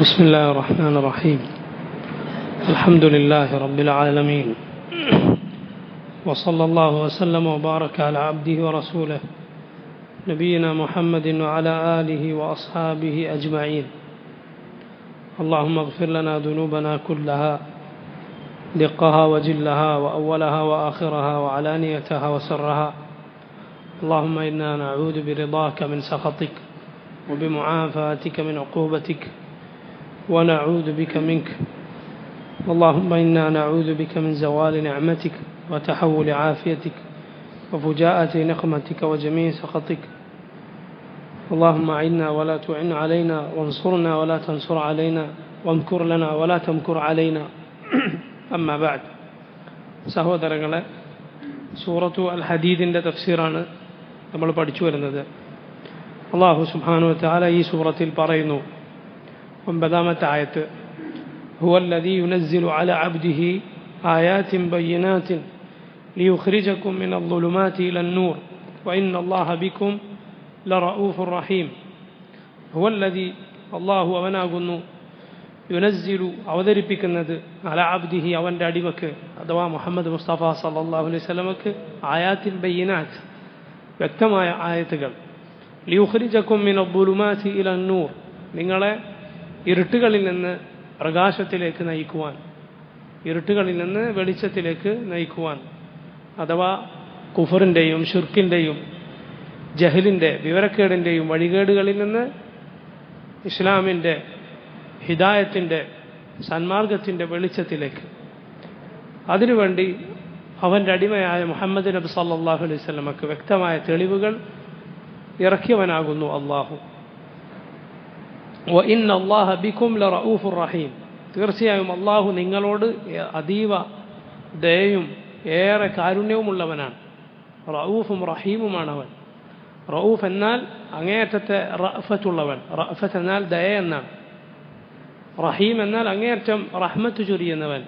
بسم الله الرحمن الرحيم. الحمد لله رب العالمين، وصلى الله وسلم وبارك على عبده ورسوله نبينا محمد وعلى آله وأصحابه أجمعين. اللهم اغفر لنا ذنوبنا كلها، دقها وجلها وأولها وآخرها وعلانيتها وسرها. اللهم إنا نعوذ برضاك من سخطك وبمعافاتك من عقوبتك ونعوذ بك منك. اللهم إنا نعوذ بك من زوال نعمتك وتحول عافيتك وفجاءة نقمتك وجميع سخطك. اللهم أعنا ولا تعن علينا، وانصرنا ولا تنصر علينا، وامكر لنا ولا تمكر علينا. أما بعد. സഹോദരങ്ങളെ, സൂറത്തു അൽ ഹദീദിൻ്റെ തഫ്സീറാണ് നമ്മൾ പഠിച്ചു വരുന്നത്. അല്ലാഹു സുബ്ഹാനഹു വ തആല ഈ സൂറത്തിൽ പറയുന്നു, 9-ാമത്തെ ആയത്ത്, ഹുവല്ലദീ യുനസ്സിലു അലാ അബ്ദിഹി ആയാതിൻ ബയ്യിനാതിൻ ലിയുഖ്രിജകും മിനൽ-ളുലുമാതി ഇലൻ-നൂർ വഇന്നല്ലാഹ ബികും ലറഊഫുർ റഹീം. ഹുവല്ലദീ, അല്ലാഹു അവനാകുന്നു, യുനസ്സിലു അവതരിപ്പിക്കുന്നത്, അലാ അബ്ദിഹി അവൻ്റെ അടിമക്ക് അഥവാ മുഹമ്മദ് മുസ്തഫ സല്ലല്ലാഹു അലൈഹി വസല്ലമക്ക് ആയാതിൻ ബയ്യിനാത്ത് വ്യക്തമായ ആയത്തുകൾ, ലിയുഖ്രിജകും മിനൽ-ളുലുമാതി ഇലൻ-നൂർ നിങ്ങളെ ഇരുട്ടുകളിൽ നിന്ന് പ്രകാശത്തിലേക്ക് നയിക്കുവാൻ, ഇരുട്ടുകളിൽ നിന്ന് വെളിച്ചത്തിലേക്ക് നയിക്കുവാൻ, അഥവാ കുഫറിൻ്റെയും ഷിർക്കിൻ്റെയും ജഹലിൻ്റെ വിവരക്കേടിൻ്റെയും വഴികേടുകളിൽ നിന്ന് ഇസ്ലാമിൻ്റെ ഹിദായത്തിൻ്റെ സന്മാർഗത്തിൻ്റെ വെളിച്ചത്തിലേക്ക്. അതിനുവേണ്ടി അവൻ്റെ അടിമയായ മുഹമ്മദ് നബി സല്ലല്ലാഹു അലൈഹി വസല്ലമക്ക് വ്യക്തമായ തെളിവുകൾ ഇറക്കിയവനാകുന്നു അള്ളാഹു. വഇന്ന അല്ലാഹ ബികും ലറഊഫുർ റഹീം, തീർച്ചയായും അള്ളാഹു നിങ്ങളോട് അതീവ ദയയും ഏറെ കാരുണ്യവുമുള്ളവനാണ്. റഊഫും റഹീമുമാണ് അവൻ. റഊഫ് എന്നാൽ അങ്ങേയറ്റത്തെ റഅഫത്തുള്ളവൻ, റഅഫത്ത് എന്നാൽ ദയ എന്നാണ്. റഹീം എന്നാൽ അങ്ങേയറ്റം റഹ്മത്ത് ചൊരിയുന്നവൻ,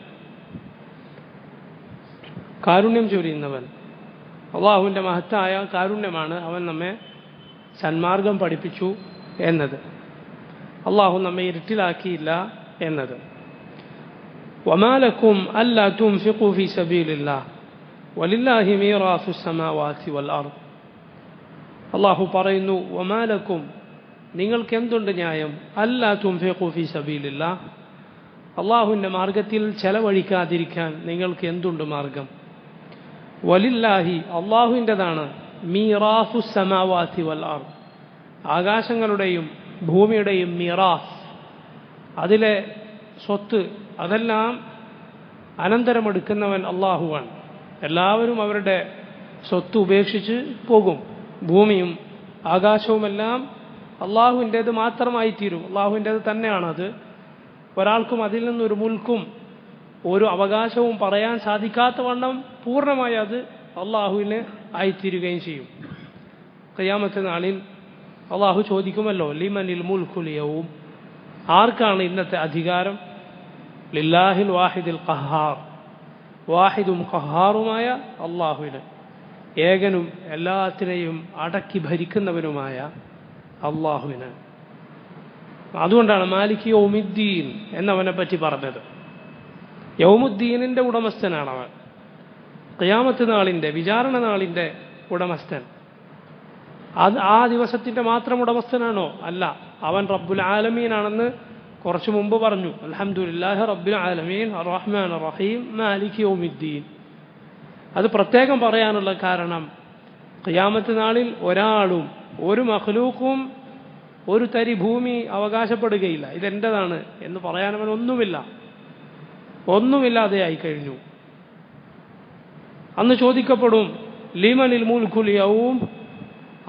കാരുണ്യം ചൊരിയുന്നവൻ. അള്ളാഹുവിൻ്റെ മഹത്തായ കാരുണ്യമാണ് അവൻ നമ്മെ സന്മാർഗം പഠിപ്പിച്ചു എന്നത്, അള്ളാഹു നമ്മെ ഇരുട്ടിലാക്കിയില്ല എന്നത്. വമാ ലക്കും അല്ലാ തുൻഫിഖൂ ഫീ സബീലില്ലാഹ് വലില്ലാഹി മീറാസുസ് സമാവാതി വൽ അർദ്. അള്ളാഹു പറയുന്നു, വമാ ലക്കും നിങ്ങൾക്ക് എന്തുണ്ട് ന്യായം, അല്ലാ തുൻഫിഖൂ ഫീ സബീലില്ലാഹ് അള്ളാഹുവിൻ്റെ മാർഗത്തിൽ ചെലവഴിക്കാതിരിക്കാൻ നിങ്ങൾക്ക് എന്തുണ്ട് മാർഗം. വലില്ലാഹി അള്ളാഹുവിൻ്റെതാണ് മീറാസുസ് സമാവാതി വൽ അർദ് ആകാശങ്ങളുടെയും ഭൂമിയുടെയും മീറാസ്, അതിലെ സ്വത്ത്, അതെല്ലാം അനന്തരമെടുക്കുന്നവൻ അള്ളാഹുവാണ്. എല്ലാവരും അവരുടെ സ്വത്ത് ഉപേക്ഷിച്ച് പോകും. ഭൂമിയും ആകാശവുമെല്ലാം അള്ളാഹുവിൻ്റേത് മാത്രമായി തീരും, അള്ളാഹുവിൻ്റേത് തന്നെയാണത്. ഒരാൾക്കും അതിൽ നിന്നൊരു മുൽക്കും ഒരു അവകാശവും പറയാൻ സാധിക്കാത്ത വണ്ണം പൂർണ്ണമായി അത് അള്ളാഹുവിന് ആയിത്തീരുകയും ചെയ്യും. ഖിയാമത്ത് നാളിൽ അള്ളാഹു ചോദിക്കുമല്ലോ, ലിമനിൽ മുൽക്കുൽ യൗം, ആർക്കാണ് ഇന്നത്തെ അധികാരം. ലില്ലാഹിൽ വാഹിദിൽ ഖഹാർ, വാഹിദും ഖഹാറുമായ അള്ളാഹുവിന്, ഏകനും എല്ലാത്തിനെയും അടക്കി ഭരിക്കുന്നവനുമായ അള്ളാഹുവിന്. അതുകൊണ്ടാണ് മാലിക് യൗമുദ്ദീൻ എന്നവനെ പറ്റി പറഞ്ഞത്. യൗമുദ്ദീനിൻ്റെ ഉടമസ്ഥനാണ് അവൻ, ഖിയാമത്ത് നാളിൻ്റെ വിചാരണ നാളിൻ്റെ ഉടമസ്ഥൻ. ആ ദിവസത്തിൻ്റെ മാത്രം ഉടമസ്ഥനാണോ? അല്ല, അവൻ റബ്ബുൽ ആലമീനാണെന്ന് കുറച്ചു മുമ്പ് പറഞ്ഞു. അൽഹംദുലില്ലാഹി റബ്ബിൽ ആലമീൻ അർറഹ്മാൻ അർറഹീം മാലിക് യൗമുദ്ദീൻ. അത് പ്രത്യേകം പറയാനുള്ള കാരണം, ഖിയാമത്ത് നാളിൽ ഒരാളും ഒരു മഖ്ലൂഖും ഒരു തരി ഭൂമി അവകാശപ്പെടുകയില്ല, ഇതെൻ്റെതാണ് എന്ന് പറയാൻ അവൻ ഒന്നുമില്ലാതെയായി കഴിഞ്ഞു. അന്ന് ചോദിക്കപ്പെടും, ലിമനിൽ മുൽക്കുൽ യൗം,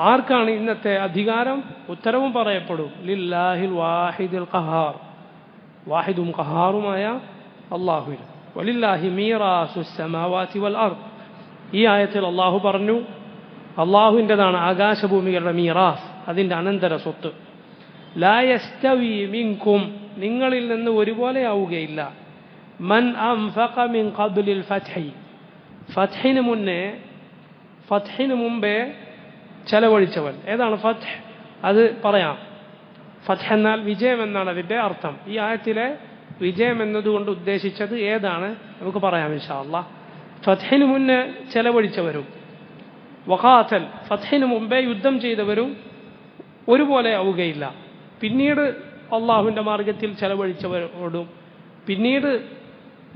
ആർക്കാണ് ഇന്നത്തെ അധികാരം. ഉത്തരവും പറയപ്പെടും, ലില്ലാഹിൽ വാഹിദിൽ ഖഹാർ, വാഹിദും ഖഹാറുമായ അള്ളാഹുവിന്. വലില്ലാഹി മീറാസുസ് സമാവാതി വൽ അർദ്. ഈ ആയത്തിൽ അള്ളാഹു പറഞ്ഞു, അള്ളാഹുവിൻ്റെതാണ് ആകാശഭൂമികളുടെ മീറാസ്, അതിൻ്റെ അനന്തര സ്വത്ത്. ലാ യസ്തവി മിൻകും, നിങ്ങളിൽ നിന്ന് ഒരുപോലെയാവുകയില്ല, മൻ അൻഫഖ മിൻ ഖബ്ലിൽ ഫത്ഹി, ഫത്ഹിന് മുമ്പേ ചെലവഴിച്ചവൻ. ഏതാണ് ഫത്ഹ്? അത് പറയാം. ഫത്ഹ് എന്നാൽ വിജയം എന്നാണ് അതിൻ്റെ അർത്ഥം. ഈ ആയത്തിലെ വിജയം എന്നതുകൊണ്ട് ഉദ്ദേശിച്ചത് ഏതാണ് നമുക്ക് പറയാം ഇൻഷാ അല്ലാഹ്. ഫത്ഹിന് മുന്നേ ചെലവഴിച്ചവരും വഖാതൽ ഫത്ഹിന് മുമ്പേ യുദ്ധം ചെയ്തവരും ഒരുപോലെ ആവുകയില്ല. പിന്നീട് അള്ളാഹുവിൻ്റെ മാർഗത്തിൽ ചെലവഴിച്ചവരോടും പിന്നീട്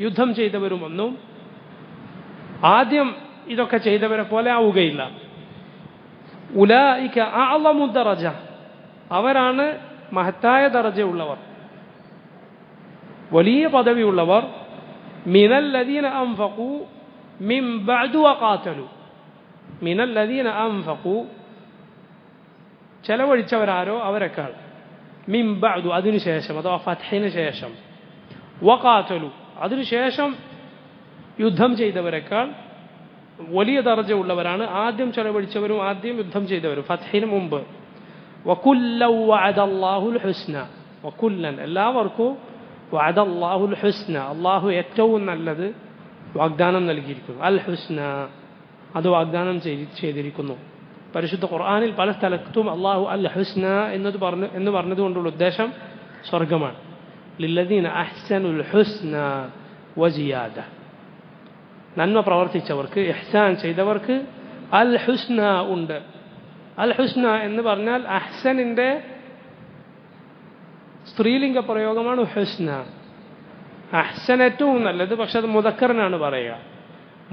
യുദ്ധം ചെയ്തവരും ഒന്നും ആദ്യം ഇതൊക്കെ ചെയ്തവരെ പോലെ ആവുകയില്ല. ഉലൈക അഅ്ളമു ദറജ, അവരാണ് മഹത്തായ ദറജയുള്ളവർ, വലിയ പദവിയുള്ളവർ. മിനല്ലദീന അൻഫഖു മിൻ ബഅദു വഖാതലു, മിനല്ലദീന അൻഫഖു ചെലവഴിച്ചവരാരോ അവരെക്കാൾ, മിൻ ബഅദു അതിനുശേഷം അഥവാ ഫത്ഹിന് ശേഷം, വഖാതലു അതിനുശേഷം യുദ്ധം ചെയ്തവരെക്കാൾ വലിയ ദർജ ഉള്ളവരാണ് ആദ്യം ചെലവഴിച്ചവരും ആദ്യം യുദ്ധം ചെയ്തവരും ഫത്ഹിന് മുമ്പ്. വകുല്ലൻ വഅദല്ലാഹുൽ ഹുസ്ന, വകുല്ലൻ എല്ലാവർക്കും വഅദല്ലാഹുൽ ഹുസ്ന അള്ളാഹു ഏറ്റവും നല്ലത് വാഗ്ദാനം നൽകിയിരിക്കുന്നു. അൽ ഹുസ്ന അത് വാഗ്ദാനം ചെയ്തിരിക്കുന്നു. പരിശുദ്ധ ഖുർആനിൽ പല സ്ഥലത്തും അള്ളാഹു അൽ ഹുസ്ന എന്ന് പറഞ്ഞതുകൊണ്ടുള്ള ഉദ്ദേശം സ്വർഗമാണ്. ലില്ലദീന അഹ്സനുൽ ഹുസ്ന വസിയാദ, നന്മ പ്രവർത്തിച്ചവർക്ക് ഇഹ്സാൻ ചെയ്തവർക്ക് അൽ ഹുസ്ന ഉണ്ട്. അൽ ഹുസ്ന എന്ന് പറഞ്ഞാൽ അഹ്സനിൻ്റെ സ്ത്രീലിംഗ പ്രയോഗമാണ് ഹുസ്ന. അഹ്സൻ ഏറ്റവും നല്ലത്, പക്ഷെ അത് മുദക്കറിനാണ് പറയുക.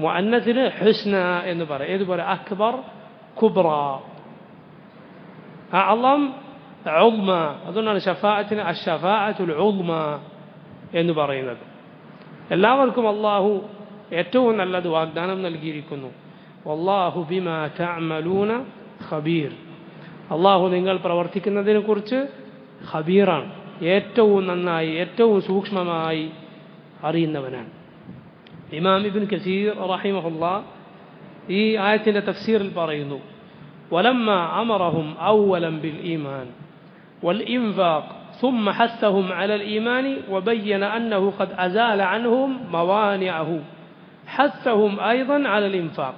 മുഅന്നസിന് ഹുസ്ന എന്ന് പറയും. ഏതുപോലെ അക്ബർ, കുബ്ര, അഅ്ളം, ഉദ്മ. അതുകൊണ്ടാണ് ഷഫാഅത്തിന് അഷ്ഷഫാഅത്തുൽ ഉദ്മ എന്ന് പറയുന്നത്. എല്ലാവർക്കും അള്ളാഹു ഏറ്റവും നല്ലത് വാഗ്ദാനം നൽകിയിരിക്കുന്നു. വല്ലാഹു ബിമാ തഅമലൂന ഖബീർ, അള്ളാഹു നിങ്ങൾ പ്രവർത്തിക്കുന്നതിനെ കുറിച്ച് ഖബീറാണ്, ഏറ്റവും നന്നായി ഏറ്റവും സൂക്ഷ്മമായി അറിയുന്നവനാണ്. ഇമാം ഇബ്നു കസീർ റഹിമഹുല്ലാഹ് ഈ ആയത്തിൻ്റെ തഫ്സീറിൽ പറയുന്നു, വലമ്മാ അമറഹും അവ്വലൻ ബിൽ ഈമാൻ വൽ ഇൻഫാഖ് ثم حثهم على الإيمان وبين أنه قد أزال عنهم موانعه حثهم أيضا على الإنفاق.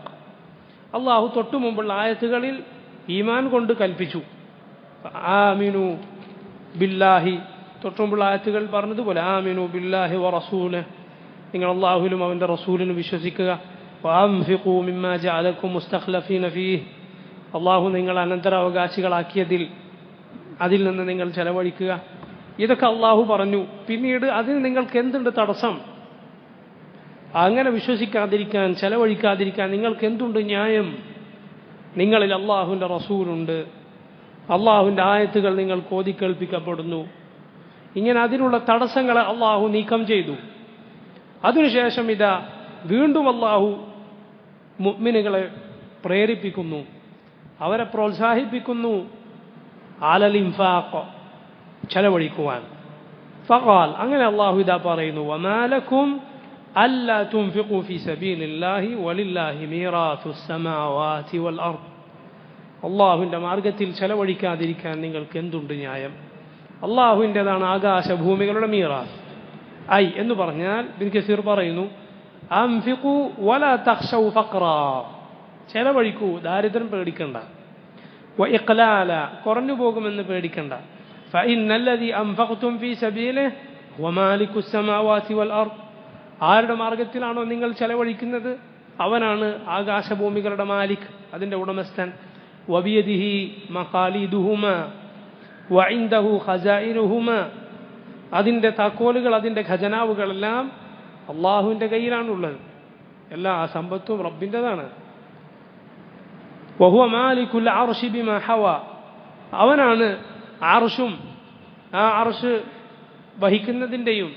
അള്ളാഹു തൊട്ടു മുമ്പുള്ള ആയത്തുകളിൽ ഈമാൻ കൊണ്ട് കൽപ്പിച്ചു. ആമിനു ബില്ലാഹി, തൊട്ടു മുമ്പുള്ള ആയത്തുകൾ പറഞ്ഞതുപോലെ ആമിനു ബില്ലാഹി വ റസൂലിഹി, നിങ്ങൾ അള്ളാഹുവിലും അവൻ്റെ റസൂലിനും വിശ്വസിക്കുക. വഅൻഫിഖൂ മിമ്മാ ജഅലക്കും മുസ്തഖ്ലഫീന ഫീഹി, അള്ളാഹു നിങ്ങൾ അനന്തരാവകാശികളാക്കിയതിൽ അതിൽ നിന്ന് നിങ്ങൾ ചെലവഴിക്കുക. ഇതൊക്കെ അള്ളാഹു പറഞ്ഞു. പിന്നീട് അതിന് നിങ്ങൾക്ക് എന്തുണ്ട് തടസ്സം? അങ്ങനെ വിശ്വസിക്കാതിരിക്കാൻ, ചെലവഴിക്കാതിരിക്കാൻ നിങ്ങൾക്ക് എന്തുണ്ട് ന്യായം? നിങ്ങളിൽ അള്ളാഹുവിൻ്റെ റസൂലുണ്ട്, അള്ളാഹുവിൻ്റെ ആയത്തുകൾ നിങ്ങൾക്ക് ഓതിക്കേൾപ്പിക്കപ്പെടുന്നു. ഇങ്ങനെ അതിനുള്ള തടസ്സങ്ങളെ അള്ളാഹു നീക്കം ചെയ്തു. അതിനുശേഷം ഇതാ വീണ്ടും അള്ളാഹു മുഅ്മിനുകളെ പ്രേരിപ്പിക്കുന്നു, അവരെ പ്രോത്സാഹിപ്പിക്കുന്നു. അലൽ ഇൻഫാഖ്, ചെലവഴിക്കുവാൻ. ഫഖാൽ, അങ്ങനെ അള്ളാഹു ഇതാ പറയുന്നു, വമാ ലക്കും അല്ലാ തുൻഫിഖൂ ഫീ സബീലില്ലാഹി വലില്ലാഹി മീറാത്തുസ് സമാവാതി വൽ അർദ്, അള്ളാഹുവിൻ്റെ മാർഗത്തിൽ ചെലവഴിക്കാതിരിക്കാൻ നിങ്ങൾക്ക് എന്തുണ്ട് ന്യായം? അള്ളാഹുവിൻ്റെതാണ് ആകാശഭൂമികളുടെ മീറാത്ത്. ഐ എന്ന് പറഞ്ഞാൽ ഇബ്നു കസീർ പറയുന്നു, അൻഫിഖൂ വലാ തഖ്ശൗ ഫഖ്റാ, ചെലവഴിക്കൂ, ദാരിദ്ര്യം പേടിക്കണ്ട. വ ഇഖ്ലാല, കുറഞ്ഞു പോകുമെന്ന് പേടിക്കണ്ട. ഫഇന്നല്ലദീ അൻഫഖ്തും ഫീ സബീലിഹി ഹുവ മാലികുസ് സമാവാതി വൽ അർദ്, ആരുടെ മാർഗത്തിലാണോ നിങ്ങൾ ചെലവഴിക്കുന്നത് അവനാണ് ആകാശഭൂമികളുടെ മാലിക്, അതിൻ്റെ ഉടമസ്ഥൻ. വബിയദിഹി മഖാലിദുഹുമ വഇൻദഹു ഖസാഇനുഹുമ, അതിൻ്റെ താക്കോലുകൾ, അതിൻ്റെ ഖജനാവുകളെല്ലാം അള്ളാഹുവിൻ്റെ കയ്യിലാണുള്ളത്. എല്ലാ സമ്പത്തും റബ്ബിൻ്റെതാണ്. വഹുവ മാലികുൽ അർശി ബിമാ ഹവ, അവനാണ് അർശും ആ അർശ് വഹിക്കുന്നതിൻ്റെയും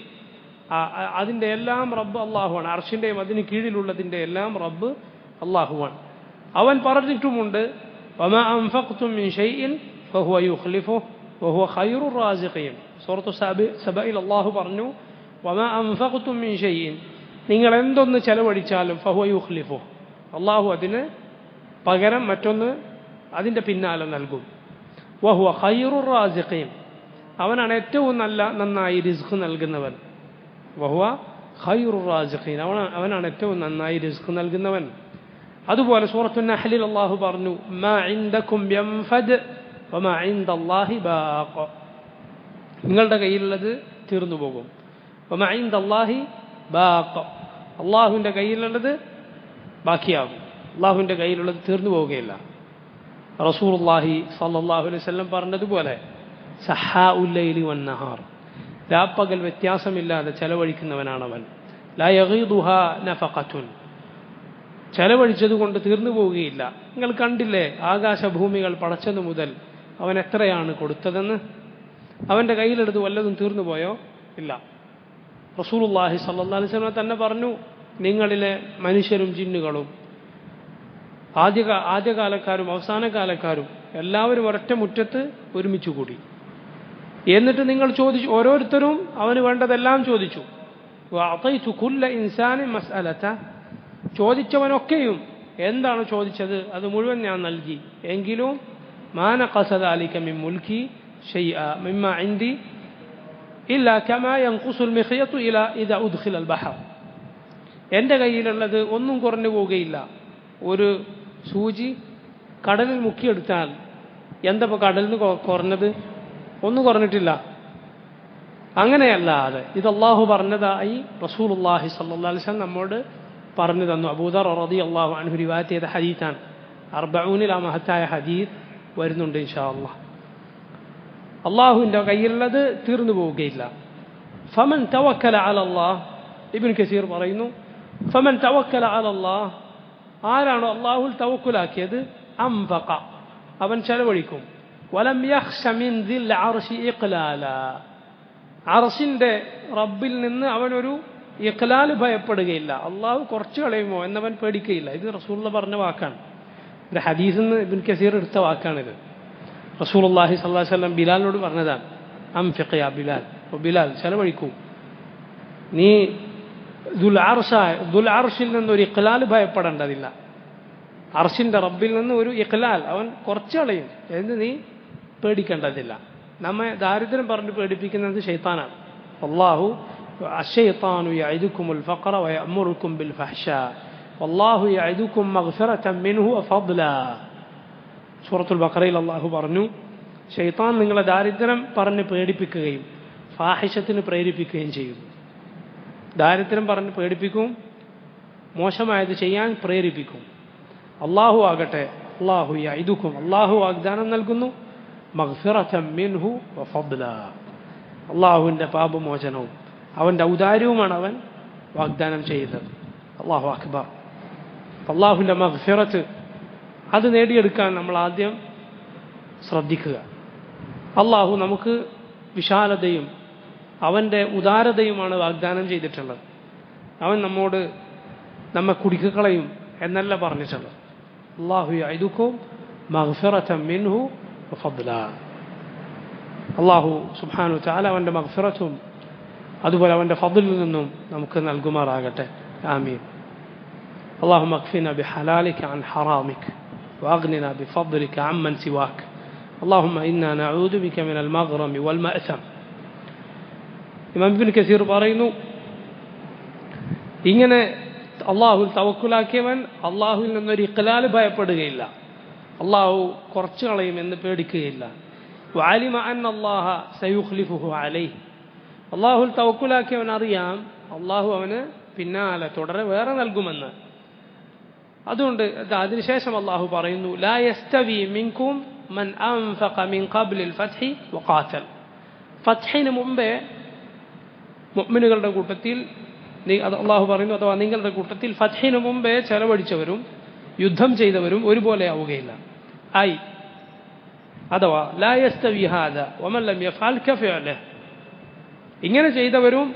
അതിൻ്റെ എല്ലാം റബ്ബ് അള്ളാഹുവാണ്. അർശിൻ്റെയും അതിന് കീഴിലുള്ളതിൻ്റെ എല്ലാം റബ്ബ് അള്ളാഹുവാണ്. അവൻ പറഞ്ഞിട്ടുമുണ്ട്, വമാ അൻഫഖ്തും മിൻ ഷൈഇൻ ഫഹുവ യുഖ്ലിഫുഹു വഹുവ ഖൈറുർ റാസിഖീൻ. സൂറത്തു സബയിൽ അള്ളാഹു പറഞ്ഞു, വമാ അൻഫഖ്തും മിൻ ഷൈഇൻ, നിങ്ങൾ എന്തൊന്ന് ചെലവഴിച്ചാലും ഫഹുവ യുഖ്ലിഫുഹു, അള്ളാഹു അതിന് പകരം മറ്റൊന്ന് അതിൻ്റെ പിന്നാലെ നൽകും. വഹുവ ഖൈറുർ റാസിഖീൻ, അവനാണ് ഏറ്റവും നന്നായി റിസ്ഖ് നൽകുന്നവൻ. വഹുവ ഖൈറുർ റാസിഖീൻ, അവനാണ് ഏറ്റവും നന്നായി റിസ്ഖ് നൽകുന്നവൻ. അതുപോലെ സൂറത്തു നഹ്ലിൽ അള്ളാഹു പറഞ്ഞു, മാ ഇൻദകും യൻഫദ് വമാ ഇൻദല്ലാഹി ബാഖ്, നിങ്ങളുടെ കയ്യിലുള്ളത് തീർന്നു പോകും. വമാ ഇൻദല്ലാഹി ബാഖ്, അള്ളാഹുവിൻ്റെ കയ്യിലുള്ളത് ബാക്കിയാകും. അള്ളാഹുവിൻ്റെ കയ്യിലുള്ളത് തീർന്നു പോവുകയില്ല. റസൂലുള്ളാഹി സ്വല്ലല്ലാഹു അലൈഹി വസല്ലം പറഞ്ഞതുപോലെ സഹാഉൽ ലൈലി വന്നഹാർ, രാപ്പകൽ വ്യത്യാസമില്ലാതെ ചെലവഴിക്കുന്നവനാണവൻ. ലാ യഗീദുഹാ നഫഖത്തുൻ, ചെലവഴിച്ചതുകൊണ്ട് തീർന്നു പോവുകയില്ല. നിങ്ങൾ കണ്ടില്ലേ ആകാശഭൂമികൾ പടച്ചതു മുതൽ അവൻ എത്രയാണ് കൊടുത്തതെന്ന്? അവൻ്റെ കയ്യിലെടുത്ത് വല്ലതും തീർന്നു പോയോ? ഇല്ല. റസൂലുള്ളാഹി സ്വല്ലല്ലാഹു അലൈഹി വസല്ലം തന്നെ പറഞ്ഞു, നിങ്ങളിലെ മനുഷ്യരും ജിന്നുകളും, ആദ്യകാലക്കാരും അവസാനകാലക്കാരും എല്ലാവരും ഒരൊറ്റ മുറ്റത്ത് ഒരുമിച്ച് കൂടി. എന്നിട്ട് നിങ്ങൾ ചോദിച്ചു, ഓരോരുത്തരും അവന് വേണ്ടതെല്ലാം ചോദിച്ചു. വഅതൈതു കുല്ല ഇൻസാനിൻ മസ്അലത, ചോദിച്ചവനൊക്കെയും എന്താണ് ചോദിച്ചത് അത് മുഴുവൻ ഞാൻ നൽകി. എങ്കിലും മാ നഖസ ദാലിക മിൻ മുൽക്കി ഷൈഅ മിമ്മാ ഇൻദി ഇല്ലാ കമാ യൻഖുസുൽ മിഖ്യതു ഇദാ ഉദ്ഖിലൽ ബഹർ, എൻ്റെ കയ്യിലുള്ളത് ഒന്നും കുറഞ്ഞു പോവുകയില്ല. ഒരു സൂചി കടലിൽ മുക്കിയെടുത്താൽ എന്തപ്പോൾ കടലിന് കുറഞ്ഞത്? ഒന്നും കുറഞ്ഞിട്ടില്ല. അങ്ങനെയല്ലാതെ ഇത് അള്ളാഹു പറഞ്ഞതായി റസൂലുള്ളാഹി സ്വല്ലല്ലാഹു അലൈഹി വസല്ലം നമ്മോട് പറഞ്ഞു തന്നു. അബൂദർ റളിയല്ലാഹു അൻഹു റിവായത്ത് ചെയ്ത ഹദീസാണ്. 40 ആ മഹത്തായ ഹദീസ് വരുന്നുണ്ട് ഇൻഷാ അല്ലാഹ്. അള്ളാഹുവിൻ്റെ കയ്യിലുള്ളത് തീർന്നു പോവുകയില്ല. ഫമൻ തവക്കല അലല്ലാഹ്, ഇബ്നു കസീർ പറയുന്നു, ഫമൻ തവക്കല അലല്ലാഹ്, ആരാണോ അള്ളാഹുൽ തവക്കുലാക്കിയത്, അംഫഖ, അവൻ ചെലവഴിക്കും. വലം യഖ്ശ മിൻ ദിൽ അർശി ഇഖ്ലാല, അർശിൻ്റെ റബ്ബിൽ നിന്ന് അവനൊരു ഇഖ്ലാൽ ഭയപ്പെടുകയില്ല. അള്ളാഹു കുറച്ച് കളയുമോ എന്നവൻ പേടിക്കുകയില്ല. ഇത് റസൂലുള്ളാഹി പറഞ്ഞ വാക്കാണ്. ഒരു ഹദീസിൽ നിന്ന് ഇബ്നു കസീർ എടുത്ത വാക്കാണിത്. റസൂലുള്ളാഹി സ്വല്ലല്ലാഹു അലൈഹി വസല്ലം ബിലാലിനോട് പറഞ്ഞതാണ്, അംഫിഖ് യാ ബിലാൽ, ബിലാൽ ചെലവഴിക്കൂ, നീ ദുൽ അർശിൽ നിന്നൊരു ഇഖ്ലാൽ ഭയപ്പെടേണ്ടതില്ല. അർശിൻ്റെ റബ്ബിൽ നിന്ന് ഒരു ഇഖ്ലാൽ, അവൻ കുറച്ച് കളയും എന്ന് നീ പേടിക്കേണ്ടതില്ല. നമ്മെ ദാരിദ്ര്യം പറഞ്ഞ് പേടിപ്പിക്കുന്നത് ശൈത്താനാണ്. അല്ലാഹു അശ്ശൈത്താനു യഅദുകുമുൽ ഫഖറ വയഅമുറുകും ബിൽ ഫഹ്ശാ വല്ലാഹു യഅദുകും മഗ്ഫിറതൻ മിൻഹു വഫദ്ലാ. സൂറത്തുൽ ബഖറയിൽ അല്ലാഹു പറഞ്ഞു, ശൈത്താൻ നിങ്ങളെ ദാരിദ്ര്യം പറഞ്ഞ് പേടിപ്പിക്കുകയും ഫാഹിഷത്തിന് പ്രേരിപ്പിക്കുകയും ചെയ്യുന്നു. ദാരിദ്ര്യം പറഞ്ഞ് പേടിപ്പിക്കും, മോശമായത് ചെയ്യാൻ പ്രേരിപ്പിക്കും. അള്ളാഹു ആകട്ടെ, അല്ലാഹു യഅദുകും, അള്ളാഹു വാഗ്ദാനം നൽകുന്നു, മഗ്ഫിറതൻ മിൻഹു വഫദ്ലാ, അള്ളാഹുവിൻ്റെ പാപമോചനവും അവൻ്റെ ഔദാര്യവുമാണ് അവൻ വാഗ്ദാനം ചെയ്യുന്നത്. അല്ലാഹു അക്ബർ. അള്ളാഹുവിൻ്റെ മഗ്ഫിറത്ത് അത് നേടിയെടുക്കാൻ നമ്മൾ ആദ്യം ശ്രദ്ധിക്കുക. അള്ളാഹു നമുക്ക് വിശാലതയും അവൻ്റെ ഉദാരതയുമാണ് വാഗ്ദാനം ചെയ്തിട്ടുള്ളത്. അവൻ നമ്മെ കുടുക്കിക്കളയും എന്നല്ല പറഞ്ഞിട്ടുള്ളത്. അല്ലാഹു യഅദുകും മഗ്ഫിറതൻ മിൻഹു വഫദ്ലാ. അല്ലാഹു സുബ്ഹാനഹു വതആല അവൻ്റെ മഗ്ഫിറത്തും അതുപോലെ അവൻ്റെ ഫദ്ലിൽ നിന്നും നമുക്ക് നൽകുമാറാകട്ടെ. ആമീൻ. اللهم اكفنا بحلالك عن حرامك واغننا بفضلك عمن سواك اللهم إنا نعوذ بك من المغرم والمأثم. ഇമാം ഇബ്നു കസീർ പറയുന്നു, ഇങ്ങനെ അള്ളാഹുൽ തവക്കുലാക്കിയവൻ അള്ളാഹുവിൽ നിന്നൊരു ഇഖ്ലാൽ ഭയപ്പെടുകയില്ല, അള്ളാഹു കുറച്ച് കളയുമെന്ന് പേടിക്കുകയില്ല. വഅലിമ അന്ന അല്ലാഹ സയുഖ്ലിഫുഹു അലൈഹി, അള്ളാഹുൽ തവക്കുലാക്കിയവൻ അറിയാം അള്ളാഹു അവന് പിന്നാലെ തുടരെ വേറെ നൽകുമെന്ന്. അതുകൊണ്ട് അതിനുശേഷം അള്ളാഹു പറയുന്നു, ലാ യസ്തവി മിൻകും മൻ അൻഫഖ മിൻ ഖബ്ലിൽ ഫത്ഹി വഖാതൽ. ഫത്ഹിന് മുമ്പേ മുഅ്മിനുകളുടെ കൂട്ടത്തിൽ അള്ളാഹു പറയുന്നു, അഥവാ നിങ്ങളുടെ കൂട്ടത്തിൽ ഫത്ഹിന് മുമ്പേ ചെലവഴിച്ചവരും യുദ്ധം ചെയ്തവരും ഒരുപോലെ ആവുകയില്ല. അഥവാ ലാ യസ്തവി ഹാദാ വമൻ ലം യഫ്അൽ കഫഅലഹ്, ഇങ്ങനെ ചെയ്തവരും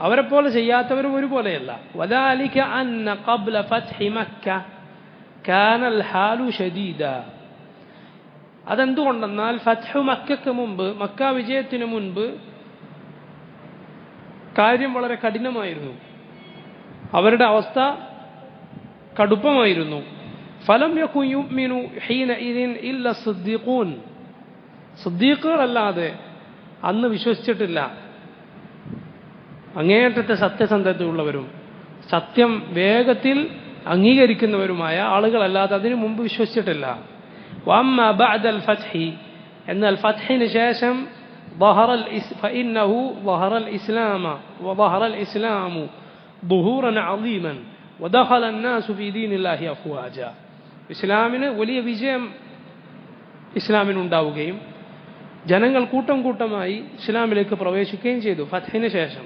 അവരെപ്പോലെ ചെയ്യാത്തവരും ഒരുപോലെയല്ല. വദാലിക അന്ന ഖബ്ല ഫത്ഹി മക്ക കാനൽ ഹാലു ഷദീദ. അതെന്തുകൊണ്ടെന്നാൽ ഫത്ഹു മക്കയ്ക്ക് മുമ്പ്, മക്ക വിജയത്തിന് മുൻപ് കാര്യം വളരെ കഠിനമായിരുന്നു, അവരുടെ അവസ്ഥ കടുപ്പമായിരുന്നു. ഫലം യകുൻ യുഅ്മിനു ഹീനഇദിൻ ഇല്ല സിദ്ദീഖൂൻ, സിദ്ദീഖുകളല്ലാതെ അന്ന് വിശ്വസിച്ചിട്ടില്ല അങ്ങേയറ്റത്തെ സത്യസന്ധതയുള്ളവരും സത്യം വേഗത്തിൽ അംഗീകരിക്കുന്നവരുമായ ആളുകളല്ലാതെ അതിനു മുമ്പ് വിശ്വസിച്ചിട്ടില്ല. വഅമ്മ ബഅദൽ ഫത്ഹി, എന്നാൽ ഫത്ഹിന് ശേഷം فإنه ظهر الإسلام وظهر الإسلام ظهورا عظيما ودخل الناس في دين الله أفواجا. ഇസ്ലാമിന് വലിയ വിജയം ഇസ്ലാമിനുണ്ടാവുകയും ജനങ്ങൾ കൂട്ടം കൂട്ടമായി ഇസ്ലാമിലേക്ക് പ്രവേശിക്കുകയും ചെയ്തു ഫത്ഹിന് ശേഷം.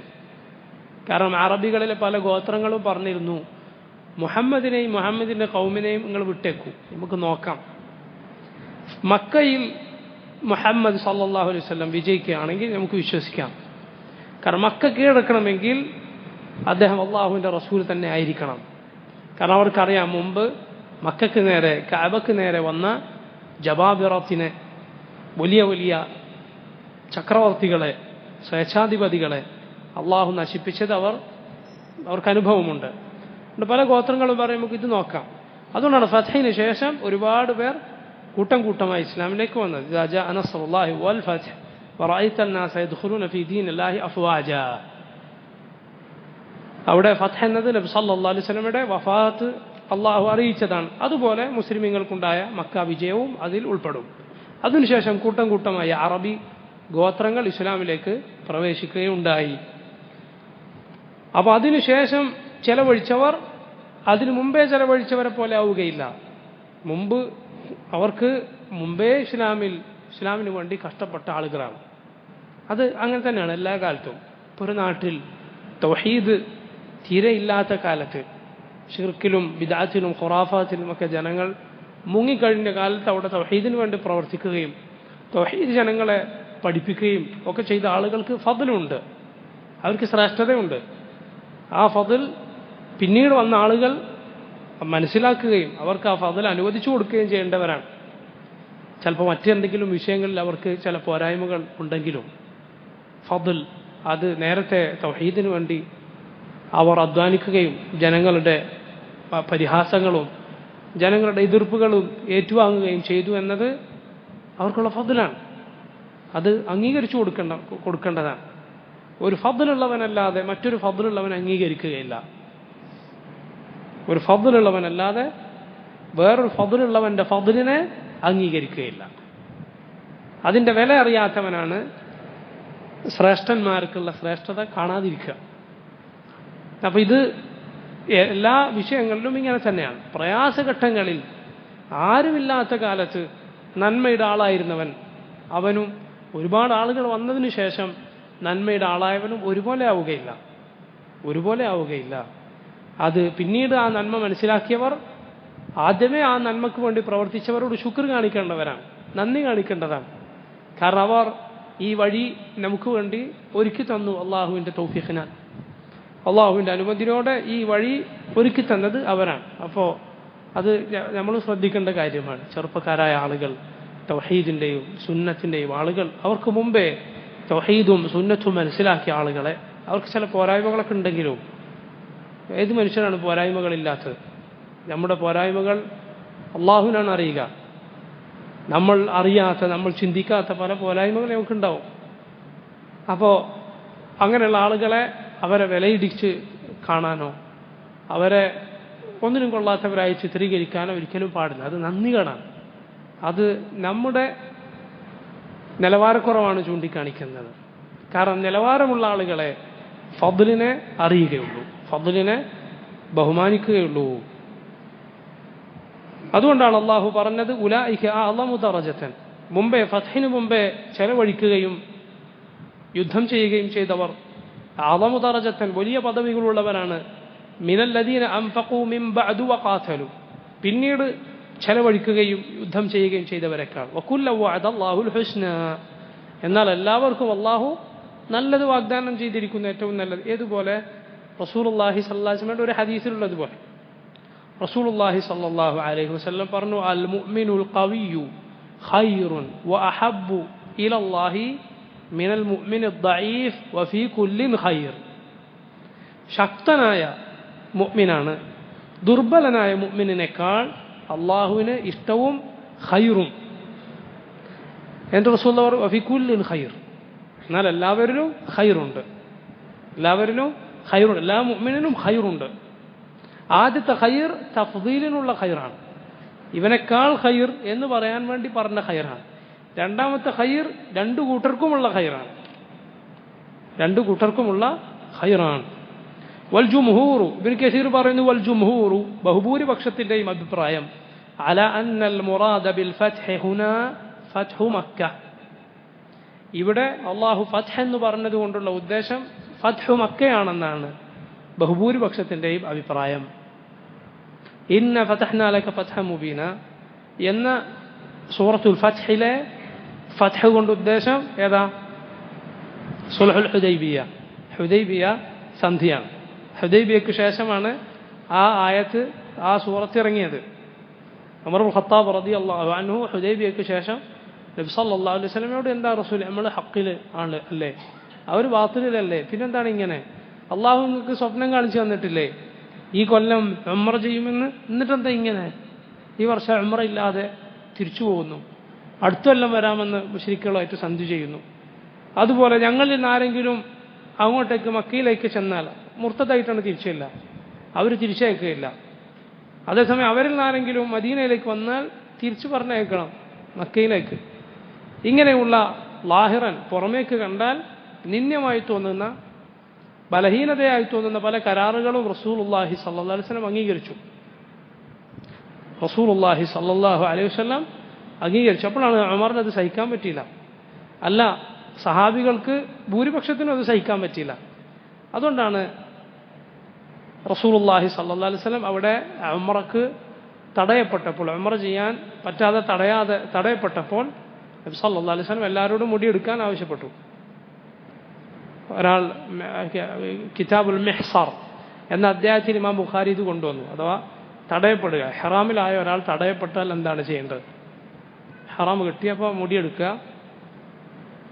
കാരണം അറബികളിലെ പല ഗോത്രങ്ങളും പറഞ്ഞിരുന്നു, മുഹമ്മദിനെയും മുഹമ്മദിൻ്റെ കൗമിനെയും നിങ്ങൾ വിട്ടേക്കൂ, നമുക്ക് നോക്കാം. മക്കയിൽ മുഹമ്മദ് സല്ലല്ലാഹു അലൈഹി വസല്ലം വിജയിക്കുകയാണെങ്കിൽ നമുക്ക് വിശ്വസിക്കാം. കാരണം മക്ക കീഴടക്കണമെങ്കിൽ അദ്ദേഹം അള്ളാഹുവിൻ്റെ റസൂൽ തന്നെ ആയിരിക്കണം. കാരണം അവർക്കറിയാം, മുമ്പ് മക്കയ്ക്ക് നേരെ കഅബക്ക് നേരെ വന്ന ജബാബിറത്തിനെ, വലിയ വലിയ ചക്രവർത്തികളെ, സ്വേച്ഛാധിപതികളെ അള്ളാഹു നശിപ്പിച്ചത് അവർക്ക് അനുഭവമുണ്ട്. പല ഗോത്രങ്ങളും പറയും നമുക്ക് ഇത് നോക്കാം. അതുകൊണ്ടാണ് ഫത്ഹിന് ശേഷം ഒരുപാട് പേർ കൂട്ടം കൂട്ടമായി ഇസ്ലാമിലേക്ക് വന്നത്. ഇദാ ജാഅ നസ്റുല്ലാഹി വൽ ഫത്ഹ് വറഅയ്ത അന്നാസ യദ്ഖുലൂന ഫീ ദീനില്ലാഹി അഫ്വാജാ. അവിടെ ഫത്ഹ് എന്നത് നബി സല്ലല്ലാഹു അലൈഹി വസല്ലമയുടെ വഫാത്ത് അള്ളാഹു അറിയിച്ചതാണ്. അതുപോലെ മുസ്ലിമീങ്ങൾക്കുണ്ടായ മക്ക വിജയവും അതിൽ ഉൾപ്പെടും. അതിനുശേഷം കൂട്ടം കൂട്ടമായ അറബി ഗോത്രങ്ങൾ ഇസ്ലാമിലേക്ക് പ്രവേശിക്കുകയുണ്ടായി. അപ്പോൾ അതിനുശേഷം ചെലവഴിച്ചവർ അതിനു മുമ്പേ ചെലവഴിച്ചവരെ പോലെ ആവുകയില്ല. അവർക്ക് മുമ്പേ ഇസ്ലാമിന് വേണ്ടി കഷ്ടപ്പെട്ട ആളുകളാണ്. അത് അങ്ങനെ തന്നെയാണ് എല്ലാ കാലത്തും. ഇപ്പോൾ ഒരു നാട്ടിൽ തൗഹീദ് തീരെ ഇല്ലാത്ത കാലത്ത് ഷിർക്കിലും ബിദ്അത്തിലും ഖുറാഫാത്തിലും ഒക്കെ ജനങ്ങൾ മുങ്ങിക്കഴിഞ്ഞ കാലത്ത് അവിടെ തൗഹീദിന് വേണ്ടി പ്രവർത്തിക്കുകയും തൗഹീദ് ജനങ്ങളെ പഠിപ്പിക്കുകയും ഒക്കെ ചെയ്ത ആളുകൾക്ക് ഫദ്ലുണ്ട്, അവർക്ക് ശ്രേഷ്ഠതയുണ്ട്. ആ ഫദ്ൽ പിന്നീട് വന്ന ആളുകൾ മനസ്സിലാക്കുകയും അവർക്ക് ആ ഫദ്ൽ അനുവദിച്ചു കൊടുക്കുകയും ചെയ്യേണ്ടവരാണ്. ചിലപ്പോൾ മറ്റെന്തെങ്കിലും വിഷയങ്ങളിൽ അവർക്ക് ചില പോരായ്മകൾ ഉണ്ടെങ്കിലും ഫദ്ൽ അത് നേരത്തെ തൗഹീദിന് വേണ്ടി അവർ അധ്വാനിക്കുകയും ജനങ്ങളുടെ പരിഹാസങ്ങളും ജനങ്ങളുടെ എതിർപ്പുകളും ഏറ്റുവാങ്ങുകയും ചെയ്തു എന്നത് അവർക്കുള്ള ഫദ്ലാണ്. അത് അംഗീകരിച്ചു കൊടുക്കേണ്ടതാണ്. ഒരു ഫദ്ലുള്ളവനല്ലാതെ മറ്റൊരു ഫദ്ലുള്ളവൻ അംഗീകരിക്കുകയില്ല. ഒരു ഫദ്ലുള്ളവനല്ലാതെ വേറൊരു ഫദ്ലുള്ളവൻ്റെ ഫദ്ലിനെ അംഗീകരിക്കുകയില്ല. അതിൻ്റെ വില അറിയാത്തവനാണ് ശ്രേഷ്ഠന്മാർക്കുള്ള ശ്രേഷ്ഠത കാണാതിരിക്കുക. അപ്പം ഇത് എല്ലാ വിഷയങ്ങളിലും ഇങ്ങനെ തന്നെയാണ്. പ്രയാസഘട്ടങ്ങളിൽ ആരുമില്ലാത്ത കാലത്ത് നന്മയുടെ ആളായിരുന്നവൻ അവനും ഒരുപാട് ആളുകൾ വന്നതിന് ശേഷം നന്മയുടെ ആളായവനും ഒരുപോലെ ആവുകയില്ല. അത് പിന്നീട് ആ നന്മ മനസ്സിലാക്കിയവർ ആദ്യമേ ആ നന്മയ്ക്ക് വേണ്ടി പ്രവർത്തിച്ചവരോട് ശുക്ർ കാണിക്കേണ്ടവരാണ്, നന്ദി കാണിക്കേണ്ടതാണ്. കാരണം അവർ ഈ വഴി നമുക്ക് വേണ്ടി ഒരുക്കി തന്നു. അള്ളാഹുവിൻ്റെ തൗഫീഖിനാൽ, അള്ളാഹുവിൻ്റെ അനുമതിയോടെ ഈ വഴി ഒരുക്കി തന്നത് അവരാണ്. അപ്പോൾ അത് നമ്മൾ ശ്രദ്ധിക്കേണ്ട കാര്യമാണ്. ചെറുപ്പക്കാരായ ആളുകൾ, തൗഹീദിൻ്റെയും സുന്നത്തിൻ്റെയും ആളുകൾ, അവർക്ക് മുമ്പേ തൗഹീദും സുന്നത്തും മനസ്സിലാക്കിയ ആളുകളെ, അവർക്ക് ചില പോരായ്മകളൊക്കെ ഉണ്ടെങ്കിലും, ഏത് മനുഷ്യനാണ് പോരായ്മകളില്ലാത്തത്? നമ്മുടെ പോരായ്മകൾ അള്ളാഹുവിനാണ് അറിയുക. നമ്മൾ അറിയാത്ത, നമ്മൾ ചിന്തിക്കാത്ത പല പോരായ്മകൾ നമുക്കുണ്ടാവും. അപ്പോൾ അങ്ങനെയുള്ള ആളുകളെ അവരെ വിലയിടിച്ച് കാണാനോ അവരെ ഒന്നിനും കൊള്ളാത്തവരായി ചിത്രീകരിക്കാനോ ഒരിക്കലും പാടില്ല. അത് നന്ദികേടാണ്. അത് നമ്മുടെ നിലവാരക്കുറവാണ് ചൂണ്ടിക്കാണിക്കുന്നത്. കാരണം നിലവാരമുള്ള ആളുകളെ ഫദ്ലിനെ അറിയുകയുള്ളൂ, ഫദ്ലിനെ ബഹുമാനിക്കുകയുള്ളൂ. അതുകൊണ്ടാണ് അള്ളാഹു പറഞ്ഞത് ഉലൈക അഅ്ളമു ദറജതൻ. മുമ്പേ ഫത്ഹിന് മുമ്പേ ചെലവഴിക്കുകയും യുദ്ധം ചെയ്യുകയും ചെയ്തവർ അഅ്ളമു ദറജതൻ വലിയ പദവികളുള്ളവരാണ്. മിനല്ലദീന അൻഫഖൂ മിൻ ബഅദു വഖാതലു, പിന്നീട് ചെലവഴിക്കുകയും യുദ്ധം ചെയ്യുകയും ചെയ്തവരെക്കാൾ. വകുല്ല വഅദല്ലാഹുൽ ഹുസ്ന, എന്നാൽ എല്ലാവർക്കും അള്ളാഹു നല്ലത് വാഗ്ദാനം ചെയ്തിരിക്കുന്ന ഏറ്റവും നല്ലത്. ഏതുപോലെ റസൂലുള്ളാഹി സ്വല്ലല്ലാഹു അലൈഹി വസല്ലം ഒരു ഹദീസിലുള്ളതുപോലെ റസൂലുള്ളാഹി സ്വല്ലല്ലാഹു അലൈഹി വസല്ലം പറഞ്ഞു, അൽ മുഅ്മിനുൽ ഖവിയ്യു ഖൈറുൻ വഅഹബ്ബു ഇലല്ലാഹി മിനൽ മുഅ്മിനിദ് ദഈഫ് വഫീ കുല്ലിൻ ഖൈർ. ശക്തനായ മുഅ്മിനാണ് ദുർബലനായ മുഅ്മിനിനേക്കാൾ അള്ളാഹുവിന് ഇഷ്ടവും ഖൈറും. എൻ്റെ റസൂൽ പറഞ്ഞു വഫീ കുല്ലിൻ ഖൈർ, എന്നാൽ എല്ലാവരിലും ഖൈറുണ്ട്, എല്ലാ മുഅ്മിനിനും ഖൈറുണ്ട്. ആദ്യത്തെ ഖൈർ തഫ്ദീലിനുള്ള ഖൈറാണ്, ഇവനേക്കാൾ ഖൈർ എന്ന് പറയാൻ വേണ്ടി പറഞ്ഞ ഖൈറാണ്. രണ്ടാമത്തെ ഖൈർ രണ്ടു കൂട്ടർക്കുമുള്ള ഖൈറാണ്, രണ്ടു കൂട്ടർക്കുമുള്ള ഖൈറാണ്. വൽ ജുംഹൂറു, ഇബ്നു കസീർ പറയുന്നു വൽ ജുംഹൂറു, ബഹുഭൂരിപക്ഷത്തിന്റെയും അഭിപ്രായം അല അന്നൽ മുറാദ ബിൽ ഫത്ഹി ഹുനാ ഫത്ഹു മക്ക, ഇവിടെ അള്ളാഹു ഫത്ഹ് എന്ന് പറഞ്ഞതുകൊണ്ടുള്ള ഉദ്ദേശം ഫത്ഹു മക്കയാണെന്നാണ് ബഹുഭൂരിപക്ഷത്തിന്റെയും അഭിപ്രായം. ഇന്ന ഫതഹ്നാ ലക ഫത്ഹൻ മുബീന എന്ന സൂറത്തുൽ ഫത്ഹിലെ ഫത്ഹ് കൊണ്ട് ഉദ്ദേശം ഏതാ? സുൽഹുൽ ഹുദൈബിയ, ഹുദൈബിയ സന്ധിയാണ്. ഹുദൈബിയക്ക് ശേഷമാണ് ആ ആയത്ത്, ആ സൂറത്ത് ഇറങ്ങിയത്. ഉമർ ഇബ്നുൽ ഖത്താബ് റളിയല്ലാഹു അൻഹു ഹുദൈബിയക്ക് ശേഷം നബി സല്ലല്ലാഹു അലൈഹി വസല്ലമയോട് എന്താ റസൂൽ, നമ്മൾ ഹക്കിൽ ആണ് അല്ലേ, അവർ ബാത്തിലല്ലേ, പിന്നെന്താണ് ഇങ്ങനെ, അള്ളാഹു നിങ്ങൾക്ക് സ്വപ്നം കാണിച്ചു തന്നിട്ടില്ലേ ഈ കൊല്ലം ഉംറ ചെയ്യുമെന്ന്, എന്നിട്ടെന്താ ഇങ്ങനെ ഈ വർഷം ഉംറ ഇല്ലാതെ തിരിച്ചു പോകുന്നു, അടുത്ത കൊല്ലം വരാമെന്ന് മുശ്രിക്കുകളായിട്ട് സന്ധി ചെയ്യുന്നു. അതുപോലെ ഞങ്ങളിൽ നിന്ന് ആരെങ്കിലും അങ്ങോട്ടേക്ക് മക്കയിലേക്ക് ചെന്നാൽ മുർത്തദായിട്ടാണ് തിരിച്ചില്ല, അവർ തിരിച്ചയക്കുകയില്ല. അതേസമയം അവരിൽ നിന്ന് ആരെങ്കിലും മദീനയിലേക്ക് വന്നാൽ തിരിച്ചു പറഞ്ഞയക്കണം മക്കയിലേക്ക്. ഇങ്ങനെയുള്ള ലാഹിറൻ, പുറമേക്ക് കണ്ടാൽ നിന്ദ്യമായി തോന്നുന്ന, ബലഹീനതയായി തോന്നുന്ന പല കരാറുകളും റസൂലുള്ളാഹി സ്വല്ലല്ലാഹു അലൈഹി വസല്ലം അംഗീകരിച്ചു. റസൂലുള്ളാഹി സ്വല്ലല്ലാഹു അലൈഹി വസല്ലം അംഗീകരിച്ചു. അപ്പോഴാണ് ഉമറിന് അത് സഹിക്കാൻ പറ്റിയില്ല. അല്ല, സഹാബികൾക്ക് ഭൂരിപക്ഷത്തിനും അത് സഹിക്കാൻ പറ്റിയില്ല. അതുകൊണ്ടാണ് റസൂലുള്ളാഹി സ്വല്ലല്ലാഹു അലൈഹി വസല്ലം അവിടെ ഉംറക്ക് തടയപ്പെട്ടപ്പോൾ, ഉംറ ചെയ്യാൻ പറ്റാതെ തടയപ്പെട്ടപ്പോൾ നബി സല്ലല്ലാഹു അലൈഹി വസല്ലം എല്ലാവരോടും മുടിയെടുക്കാൻ ആവശ്യപ്പെട്ടു. ഒരാൾ കിതാബുൽ മിഹ്സാർ എന്ന അധ്യായത്തിൽ ഇമാം ബുഖാരി ഇത് കൊണ്ടുവന്നു. അഥവാ തടയപ്പെടുക, ഹറാമിലായ ഒരാൾ തടയപ്പെട്ടാൽ എന്താണ് ചെയ്യേണ്ടത്? ഹറാം കിട്ടിയപ്പോൾ മുടിയെടുക്കുക,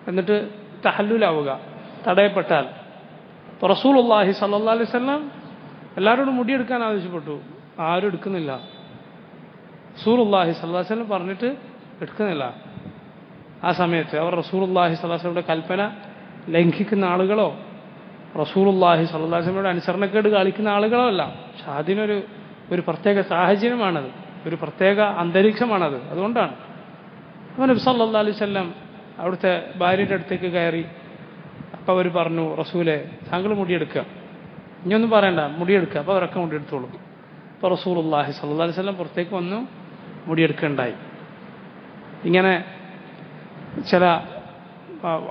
എന്നിട്ട് തഹല്ലുലാവുക തടയപ്പെട്ടാൽ. അപ്പോൾ റസൂലുള്ളാഹി സ്വല്ലല്ലാഹു അലൈഹി വസല്ലം എല്ലാവരോടും മുടിയെടുക്കാൻ ആവശ്യപ്പെട്ടു, ആരും എടുക്കുന്നില്ല. റസൂലുള്ളാഹി സ്വല്ലല്ലാഹു അലൈഹി വസല്ലം പറഞ്ഞിട്ട് എടുക്കുന്നില്ല. ആ സമയത്ത് അവർ റസൂലുള്ളാഹി സ്വല്ലല്ലാഹു അലൈഹി വസല്ലമയുടെ കൽപ്പന ലംഘിക്കുന്ന ആളുകളോ റസൂലുള്ളാഹി സ്വല്ലല്ലാഹു അലൈഹി വസല്ലമയുടെ അനുസരണക്കേട് കാണിക്കുന്ന ആളുകളോ അല്ല. പക്ഷെ അതിനൊരു പ്രത്യേക സാഹചര്യമാണത്, ഒരു പ്രത്യേക അന്തരീക്ഷമാണത്. അതുകൊണ്ടാണ് അപ്പോൾ നബി സല്ലല്ലാഹു അലൈഹി വസല്ലം അവിടുത്തെ ഭാര്യയുടെ അടുത്തേക്ക് കയറി. അപ്പോൾ അവർ പറഞ്ഞു, റസൂലെ താങ്കൾ മുടിയെടുക്കുക, ഇനിയൊന്നും പറയണ്ട, മുടിയെടുക്കുക. അപ്പോൾ അവരൊക്കെ മുടിയെടുത്തോളൂ. അപ്പോൾ റസൂലുള്ളാഹി സ്വല്ലല്ലാഹു അലൈഹി വസല്ലം പുറത്തേക്ക് വന്നു, മുടിയെടുക്കുകയുണ്ടായി. ഇങ്ങനെ ചില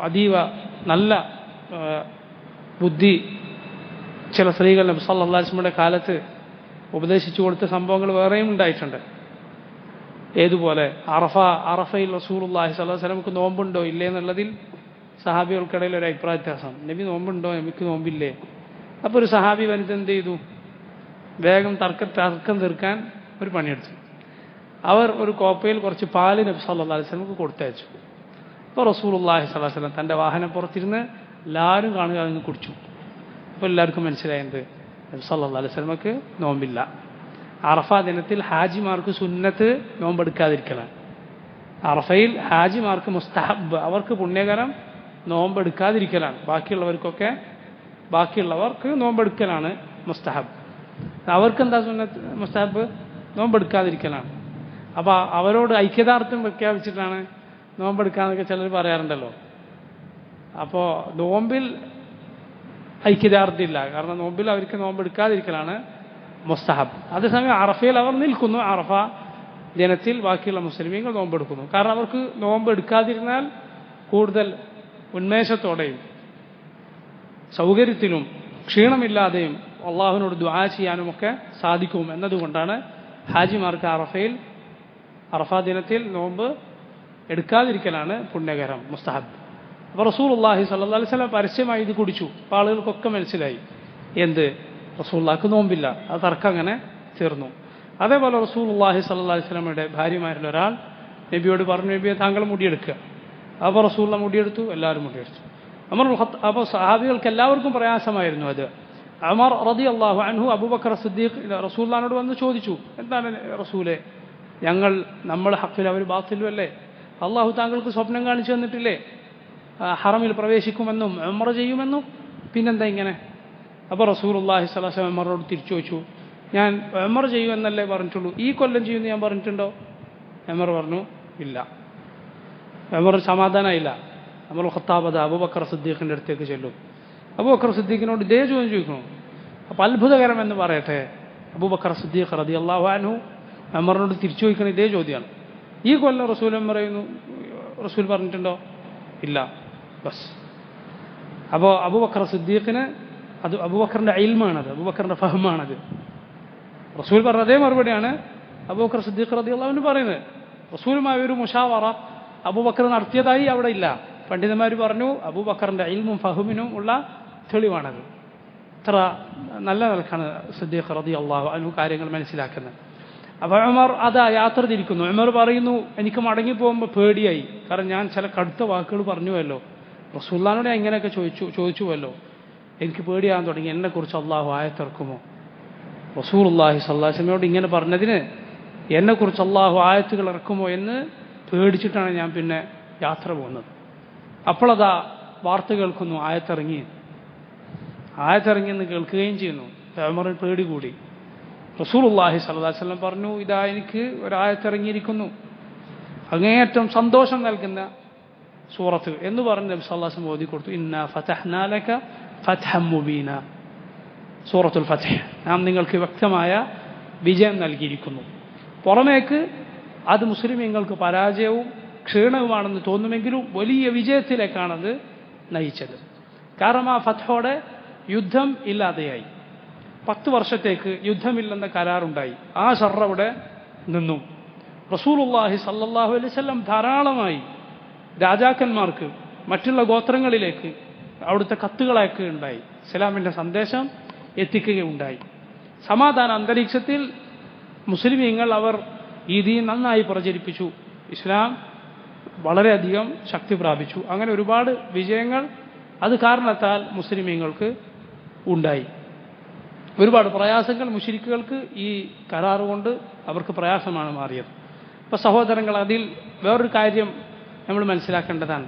അതീവ നല്ല ബുദ്ധി ചില സ്ത്രീകൾ നബി സല്ലല്ലാഹു അലൈഹി വസല്ലമയുടെ കാലത്ത് ഉപദേശിച്ചു കൊടുത്ത സംഭവങ്ങൾ വേറെയും ഉണ്ടായിട്ടുണ്ട്. ഏതുപോലെ അറഫയിൽ റസൂലുള്ളാഹി സ്വല്ലല്ലാഹു അലൈഹി വസല്ലമക്ക് നോമ്പുണ്ടോ ഇല്ലേ എന്നുള്ളതിൽ സഹാബികൾക്കിടയിൽ ഒരു അഭിപ്രായ വ്യത്യാസം. നബി നോമ്പുണ്ടോ, നബിക്ക് നോമ്പില്ലേ? അപ്പോൾ ഒരു സഹാബി വനിത എന്ത് ചെയ്തു, വേഗം തർക്കം തീർക്കാൻ ഒരു പണിയെടുത്തു. അവർ ഒരു കോപ്പയിൽ കുറച്ച് പാല് നബി സല്ലല്ലാഹു അലൈഹി വസല്ലമക്ക് കൊടുത്തയച്ചു. അപ്പോൾ റസൂലുള്ളാഹി സ്വല്ലല്ലാഹു അലൈഹി വസല്ലം തൻ്റെ വാഹനപ്പുറത്തിരുന്ന് എല്ലാവരും കാണുക, അങ്ങ് കുടിച്ചു. അപ്പോൾ എല്ലാവർക്കും മനസ്സിലായത് നബി സല്ലല്ലാഹു അലൈഹി വസല്ലമക്ക് നോമ്പില്ല. അറഫ ദിനത്തിൽ ഹാജിമാർക്ക് സുന്നത്ത് നോമ്പെടുക്കാതിരിക്കലാണ്. അറഫയിൽ ഹാജിമാർക്ക് മുസ്തഹബ്, അവർക്ക് പുണ്യകരം നോമ്പെടുക്കാതിരിക്കലാണ്. ബാക്കിയുള്ളവർക്ക് നോമ്പെടുക്കലാണ് മുസ്തഹബ്. അവർക്കെന്താ സുന്നത്ത്, മുസ്തഹബ് നോമ്പെടുക്കാതിരിക്കലാണ്. അപ്പോൾ അവരോട് ഐക്യദാർഢ്യം പ്രഖ്യാപിച്ചിട്ടാണ് നോമ്പെടുക്കാന്നൊക്കെ ചിലർ പറയാറുണ്ടല്ലോ. അപ്പോൾ നോമ്പിൽ ഐക്യദാർഢ്യമില്ല, കാരണം നോമ്പിൽ അവർക്ക് നോമ്പെടുക്കാതിരിക്കലാണ് മുസ്തഹബ്. അതേസമയം അറഫയിൽ അവർ നിൽക്കുന്നു. അറഫ ദിനത്തിൽ ബാക്കിയുള്ള മുസ്ലിമീങ്ങൾ നോമ്പെടുക്കുന്നു. കാരണം അവർക്ക് നോമ്പെടുക്കാതിരുന്നാൽ കൂടുതൽ ഉന്മേഷത്തോടെയും സൗകര്യത്തിലും ക്ഷീണമില്ലാതെയും അള്ളാഹുവിനോട് ദുആ ചെയ്യാനുമൊക്കെ സാധിക്കും എന്നതുകൊണ്ടാണ് ഹാജിമാർക്ക് അറഫ ദിനത്തിൽ നോമ്പ് എടുക്കാതിരിക്കലാണ് പുണ്യകരം, മുസ്തഹബ്. അപ്പോൾ റസൂലുള്ളാഹി സ്വല്ലല്ലാഹു അലൈഹി വസല്ലം പരസ്യമായി ഇത് കുടിച്ചു. അപ്പോൾ ആളുകൾക്കൊക്കെ മനസ്സിലായി എന്ത്, റസൂലുള്ളാഹിക്ക് നോമ്പില്ല. അത് തർക്കം അങ്ങനെ തീർന്നു. അതേപോലെ റസൂലുള്ളാഹി സ്വല്ലല്ലാഹു അലൈഹി വസല്ലമയുടെ ഭാര്യമാരിൽ ഒരാൾ നബിയോട് പറഞ്ഞു, നബിയെ താങ്കൾ മുടിയെടുക്കുക. അപ്പോൾ റസൂലുള്ള മുടിയെടുത്തു, എല്ലാവരും മുടിയെടുത്തു. അപ്പോൾ സഹാബികൾക്ക് എല്ലാവർക്കും പ്രയാസമായിരുന്നു അത്. ഉമർ റളിയല്ലാഹു അൻഹു അബൂബക്കർ സിദ്ദീഖ് റസൂലുള്ളാഹിനോട് വന്ന് ചോദിച്ചു, എന്താണ് റസൂലേ, നമ്മൾ ഹഖിൽ അവർ ബാത്തിലും അല്ലേ? അള്ളാഹു താങ്കൾക്ക് സ്വപ്നം കാണിച്ചു തന്നിട്ടില്ലേ ഹറമിൽ പ്രവേശിക്കുമെന്നും ഉംറ ചെയ്യുമെന്നും, പിന്നെന്താ ഇങ്ങനെ? അപ്പോൾ റസൂലുള്ളാഹി സ്വല്ലല്ലാഹു അലൈഹി വസല്ലം ഉമറിനോട് തിരിച്ചു ചോദിച്ചു, ഞാൻ ഉംറ ചെയ്യുമെന്നല്ലേ പറഞ്ഞിട്ടുള്ളൂ, ഈ കൊല്ലം ചെയ്യുമെന്ന് ഞാൻ പറഞ്ഞിട്ടുണ്ടോ? ഉമർ പറഞ്ഞു, ഇല്ല. ഉമർ സമാധാനമായില്ല. ഉമർ ഖത്താബ് അത് അബൂബക്കർ സിദ്ദീഖിൻ്റെ അടുത്തേക്ക് ചെല്ലും. അബൂബക്കർ സിദ്ദീഖിനോട് ഇതേ ചോദ്യം ചോദിക്കണം. അപ്പോൾ അത്ഭുതകരം എന്ന് പറയട്ടെ, അബൂബക്കർ സിദ്ദീഖ് റളിയല്ലാഹു അൻഹു ഉമറിനോട് തിരിച്ചു ചോദിക്കുന്ന ഇതേ ചോദ്യമാണ്. ഈ കൊല്ലം റസൂൽ പറയുന്നു, റസൂൽ പറഞ്ഞിട്ടുണ്ടോ? ഇല്ല. ബസ്. അപ്പോൾ അബൂബക്കർ സിദ്ദീഖിന് അത് അബൂബക്കറിൻ്റെ ഇൽമാണത്, അബൂബക്കറിൻ്റെ ഫഹ്മാണത്. റസൂൽ പറഞ്ഞ അതേ മറുപടിയാണ് അബൂബക്കർ സിദ്ദീഖ് റളിയല്ലാഹു അൻഹു പറയുന്നത്. റസൂലുമായി ഒരു മുഷാവറ അബൂബക്കർ നടത്തിയതായി അവിടെ ഇല്ല. പണ്ഡിതന്മാർ പറഞ്ഞു അബൂബക്കറിൻ്റെ ഇൽമും ഫഹ്മിനും ഉള്ള തെളിവാണത്. ഇത്ര നല്ല നിലക്കാണ് സിദ്ദീഖ് റളിയല്ലാഹു അൻഹു കാര്യങ്ങൾ മനസ്സിലാക്കുന്നത്. അപ്പോൾ ഉമർ അതാ യാത്ര തിരിക്കുന്നു. ഉമർ പറയുന്നു, എനിക്ക് മടങ്ങിപ്പോകുമ്പോൾ പേടിയായി. കാരണം ഞാൻ ചില കടുത്ത വാക്കുകൾ പറഞ്ഞുവല്ലോ, റസൂലുള്ളാഹിനോട് ഇങ്ങനെയൊക്കെ ചോദിച്ചുവല്ലോ, എനിക്ക് പേടിയാകാൻ തുടങ്ങി. എന്നെക്കുറിച്ച് അള്ളാഹു ആയത്തിറക്കുമോ? റസൂലുള്ളാഹി സ്വല്ലല്ലാഹു അലൈഹി വസല്ലമയോട് ഇങ്ങനെ പറഞ്ഞതിന് എന്നെക്കുറിച്ച് അള്ളാഹു ആയത്തുകൾ ഇറക്കുമോ എന്ന് പേടിച്ചിട്ടാണ് ഞാൻ പിന്നെ യാത്ര പോകുന്നത്. അപ്പോഴതാ വാർത്ത കേൾക്കുന്നു, ആയത്തിറങ്ങിയെന്ന് കേൾക്കുകയും ചെയ്യുന്നു. ഉമറിന് പേടി കൂടി. റസൂലുള്ളാഹി സ്വല്ലല്ലാഹു അലൈഹി വസല്ലം പറഞ്ഞു, ഇതാ എനിക്ക് ഒരായത്തിറങ്ങിയിരിക്കുന്നു, അങ്ങേയറ്റം സന്തോഷം നൽകുന്ന സൂറത്ത് എന്ന് പറഞ്ഞ് നബി സല്ലല്ലാഹു അലൈഹി വസല്ലം ഓതി കൊടുത്തു. ഇന്നാ ഫതഹ്നാ ലക ഫത്ഹൻ മുബീന, സൂറത്തുൽ ഫത്ഹ്, നാം നിങ്ങൾക്ക് വ്യക്തമായ വിജയം നൽകിയിരിക്കുന്നു. പുറമേക്ക് അത് മുസ്ലിമീങ്ങൾക്ക് പരാജയവും ക്ഷീണവുമാണെന്ന് തോന്നുമെങ്കിലും വലിയ വിജയത്തിലേക്കാണത് നയിച്ചത്. കാരണം ആ ഫത്ഹോടെ യുദ്ധം ഇല്ലാതെയായി. 10 വർഷത്തേക്ക് യുദ്ധമില്ലെന്ന കരാറുണ്ടായി. ആ ഷർറ് അവിടെ നിന്നു. റസൂലുള്ളാഹി സ്വല്ലല്ലാഹു അലൈഹി വസല്ലം ധാരാളമായി രാജാക്കന്മാർക്ക്, മറ്റുള്ള ഗോത്രങ്ങളിലേക്ക് അവിടുത്തെ കത്തുകളൊക്കെ ഉണ്ടായി, ഇസ്ലാമിൻ്റെ സന്ദേശം എത്തിക്കുകയുണ്ടായി. സമാധാന അന്തരീക്ഷത്തിൽ മുസ്ലിമീങ്ങൾ അവർ ഈ ദീൻ നന്നായി പ്രചരിപ്പിച്ചു. ഇസ്ലാം വളരെയധികം ശക്തി പ്രാപിച്ചു. അങ്ങനെ ഒരുപാട് വിജയങ്ങൾ അത് കാരണത്താൽ മുസ്ലിമീങ്ങൾക്ക് ഉണ്ടായി. ഒരുപാട് പ്രയാസങ്ങൾ മുശ്രിക്കുകൾക്ക് ഈ കരാറ് കൊണ്ട് അവർക്ക് പ്രയാസമാണ് മാറിയത്. അപ്പോൾ സഹോദരങ്ങൾ, അതിൽ വേറൊരു കാര്യം നമ്മൾ മനസ്സിലാക്കേണ്ടതാണ്.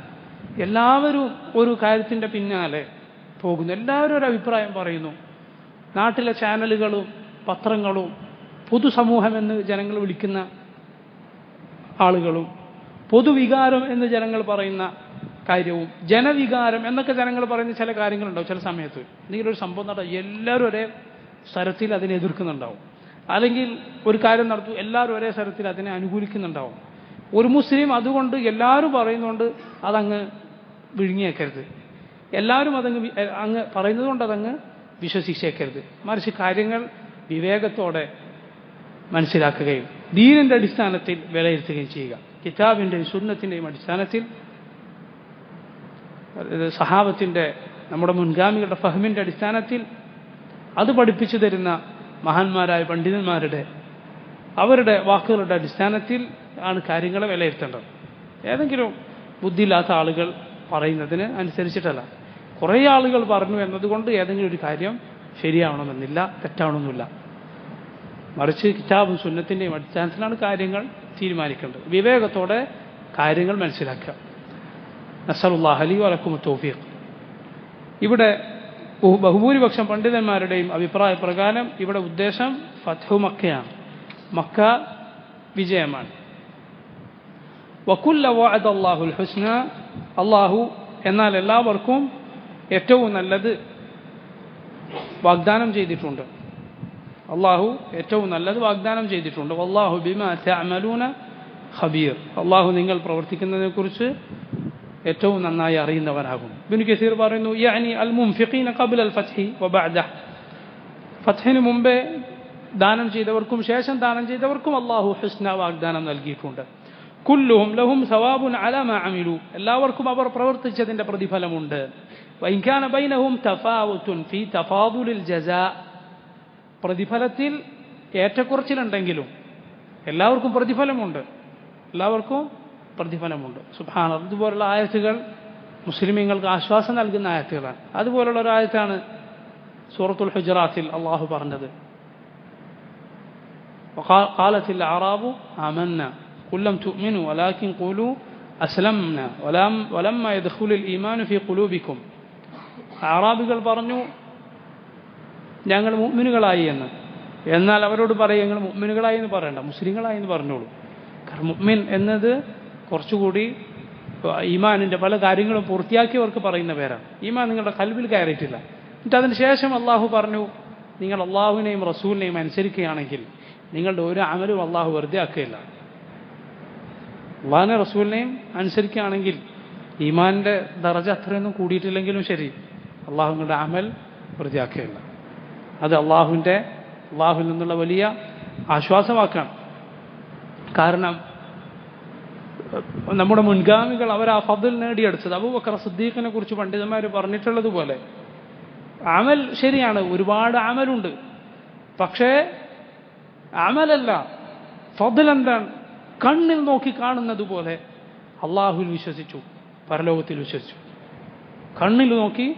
എല്ലാവരും ഒരു കാര്യത്തിൻ്റെ പിന്നാലെ പോകുന്നു, എല്ലാവരും ഒരു അഭിപ്രായം പറയുന്നു. നാട്ടിലെ ചാനലുകളും പത്രങ്ങളും പൊതുസമൂഹം എന്ന് ജനങ്ങൾ വിളിക്കുന്ന ആളുകളും പൊതുവികാരം എന്ന് ജനങ്ങൾ പറയുന്ന കാര്യവും ജനവികാരം എന്നൊക്കെ ജനങ്ങൾ പറയുന്ന ചില കാര്യങ്ങളുണ്ടാവും. ചില സമയത്ത് എന്തെങ്കിലും ഒരു സംഭവം നടത്താം, എല്ലാവരും ഒരേ സ്ഥലത്തിൽ അതിനെ എതിർക്കുന്നുണ്ടാവും. അല്ലെങ്കിൽ ഒരു കാര്യം നടത്തും, എല്ലാവരും ഒരേ സ്ഥലത്തിൽ അതിനെ അനുകൂലിക്കുന്നുണ്ടാവും. ഒരു മുസ്ലിം അതുകൊണ്ട് എല്ലാവരും പറയുന്നതുകൊണ്ട് അതങ്ങ് വിഴുങ്ങിയേക്കരുത്, എല്ലാവരും അങ്ങ് പറയുന്നത് കൊണ്ട് അതങ്ങ് വിശ്വസിച്ചേക്കരുത്. മറിച്ച് കാര്യങ്ങൾ വിവേകത്തോടെ മനസ്സിലാക്കുകയും ദീനിൻ്റെ അടിസ്ഥാനത്തിൽ വിലയിരുത്തുകയും ചെയ്യുക. കിതാബിൻ്റെയും സുന്നത്തിൻ്റെയും അടിസ്ഥാനത്തിൽ, സഹാബത്തിൻ്റെ, നമ്മുടെ മുൻഗാമികളുടെ ഫഹ്മിൻ്റെ അടിസ്ഥാനത്തിൽ അത് പഠിപ്പിച്ചു തരുന്ന മഹാന്മാരായ പണ്ഡിതന്മാരുടെ അവരുടെ വാക്കുകളുടെ അടിസ്ഥാനത്തിൽ ആണ് കാര്യങ്ങളെ വിലയിരുത്തേണ്ടത്. ഏതെങ്കിലും ബുദ്ധിയില്ലാത്ത ആളുകൾ പറയുന്നതിന് അനുസരിച്ചിട്ടല്ല. കുറേ ആളുകൾ പറഞ്ഞു എന്നതുകൊണ്ട് ഏതെങ്കിലും ഒരു കാര്യം ശരിയാവണമെന്നില്ല, തെറ്റാവണമെന്നില്ല. മറിച്ച് കിതാബും സുന്നത്തിൻ്റെയും അടിസ്ഥാനത്തിലാണ് കാര്യങ്ങൾ തീരുമാനിക്കേണ്ടത്. വിവേകത്തോടെ കാര്യങ്ങൾ മനസ്സിലാക്കുക. നസ്അലുല്ലാഹ ലി വലക്കും തൗഫീഖ്. ഇവിടെ ബഹുഭൂരിപക്ഷം പണ്ഡിതന്മാരുടെയും അഭിപ്രായ പ്രകാരം ഇവിടെ ഉദ്ദേശം ഫത്ഹു മക്കയാണ്, മക്ക വിജയമാണ്. വകുല്ല വഅദ അല്ലാഹുൽ ഹുസ്ന, അല്ലാഹു എന്നാൽ എല്ലാവർക്കും ഏറ്റവും നല്ലത് വാഗ്ദാനം ചെയ്തിട്ടുണ്ട്. അല്ലാഹു ഏറ്റവും നല്ലത് വാഗ്ദാനം ചെയ്തിട്ടുണ്ട്. വല്ലാഹു ബിമാ തഅമലൂന ഖബീർ, അല്ലാഹു നിങ്ങൾ പ്രവർത്തിക്കുന്നതിനെക്കുറിച്ച് ഏറ്റവും നന്നായി അറിയുന്നവനാകും. ഇബ്നു കസീർ പറയുന്നു, യഅനി അൽ മുൻഫിഖീന ഖബ്ല അൽ ഫത്ഹി വബഅദഹ്, ഫത്ഹിന് മുമ്പേ ദാനം ചെയ്തവർക്കും ശേഷം ദാനം ചെയ്തവർക്കും അല്ലാഹു ഹുസ്ന വാഗ്ദാനം നൽകിയിട്ടുണ്ട്. കുല്ലുഹും ലഹും സവാബുൻ അലാ മാ അമിലു, എല്ലാവർക്കും അവർ പ്രവർത്തിച്ചതിൻ്റെ പ്രതിഫലമുണ്ട്. വഇൻ കാന ബൈനഹും തഫാവുതുൻ ഫീ തഫാദുലിൽ ജസാ, പ്രതിഫലത്തിൽ ഏറ്റക്കുറച്ചിലുണ്ടെങ്കിലും എല്ലാവർക്കും പ്രതിഫലമുണ്ട്, എല്ലാവർക്കും പ്രതിഫലമുണ്ട്. സുബ്ഹാനല്ലാഹ്, ഇതുപോലുള്ള ആയത്തുകൾ മുസ്ലിമീങ്ങൾക്ക് ആശ്വാസം നൽകുന്ന ആയത്തുകളാണ്. അതുപോലുള്ള ഒരു ആയത്താണ് സൂറത്തുൽ ഹുജറാത്തിൽ അള്ളാഹു പറഞ്ഞത്, ഖാലത്തിൽ അഅറാബു ആമന്ന ഖുൽ ലം തുഅ്മിനു വലാകിൻ ഖൂലു അസ്ലംന വലമ്മ യദ്ഖുലുൽ ഈമാനു ഫീ ഖുലൂബിക്കും. അഅറാബികൾ പറഞ്ഞു ഞങ്ങൾ മുഅ്മിനുകളായി എന്ന്. എന്നാൽ അവരോട് പറയും, ഞങ്ങൾ മുഅ്മിനുകളായി എന്ന് പറയണ്ട, മുസ്ലിങ്ങളായി എന്ന് പറഞ്ഞോളൂ. കാരണം മുഅ്മിൻ എന്നത് കുറച്ചുകൂടി ഈമാനിൻ്റെ പല കാര്യങ്ങളും പൂർത്തിയാക്കിയവർക്ക് പറയുന്ന പേരാണ്. ഈമാൻ നിങ്ങളുടെ കൽബിൽ കയറിയിട്ടില്ല. എന്നിട്ട് അതിന് ശേഷം അള്ളാഹു പറഞ്ഞു, നിങ്ങൾ അള്ളാഹുവിനെയും റസൂലിനെയും അനുസരിക്കുകയാണെങ്കിൽ നിങ്ങളുടെ ഒരു അമലും അള്ളാഹു വെറുതെ ആക്കുകയില്ല. അള്ളാഹിനെ റസൂലിനെയും അനുസരിക്കുകയാണെങ്കിൽ ഈമാനിൻ്റെ ദറജ അത്രയൊന്നും കൂടിയിട്ടില്ലെങ്കിലും ശരി, അള്ളാഹു നിങ്ങളുടെ അമൽ വെറുതെ ആക്കുകയില്ല. അത് അള്ളാഹുവിൽ നിന്നുള്ള വലിയ ആശ്വാസവാക്കാണ്. കാരണം നമ്മുടെ മുൻഗാമികൾ അവർ ആ ഫദ്ൽ നേടിയെടുത്തത്. അബൂബക്കർ സിദ്ദീഖിനെ കുറിച്ച് പണ്ഡിതന്മാർ പറഞ്ഞിട്ടുള്ളതുപോലെ അമൽ ശരിയാണ്, ഒരുപാട് അമലുണ്ട്. പക്ഷേ അമലല്ല, ഫദ്ൽ എന്താണ്? കണ്ണിൽ നോക്കി കാണുന്നത് പോലെ അള്ളാഹുവിൽ വിശ്വസിച്ചു, പരലോകത്തിൽ വിശ്വസിച്ചു. കണ്ണിൽ നോക്കി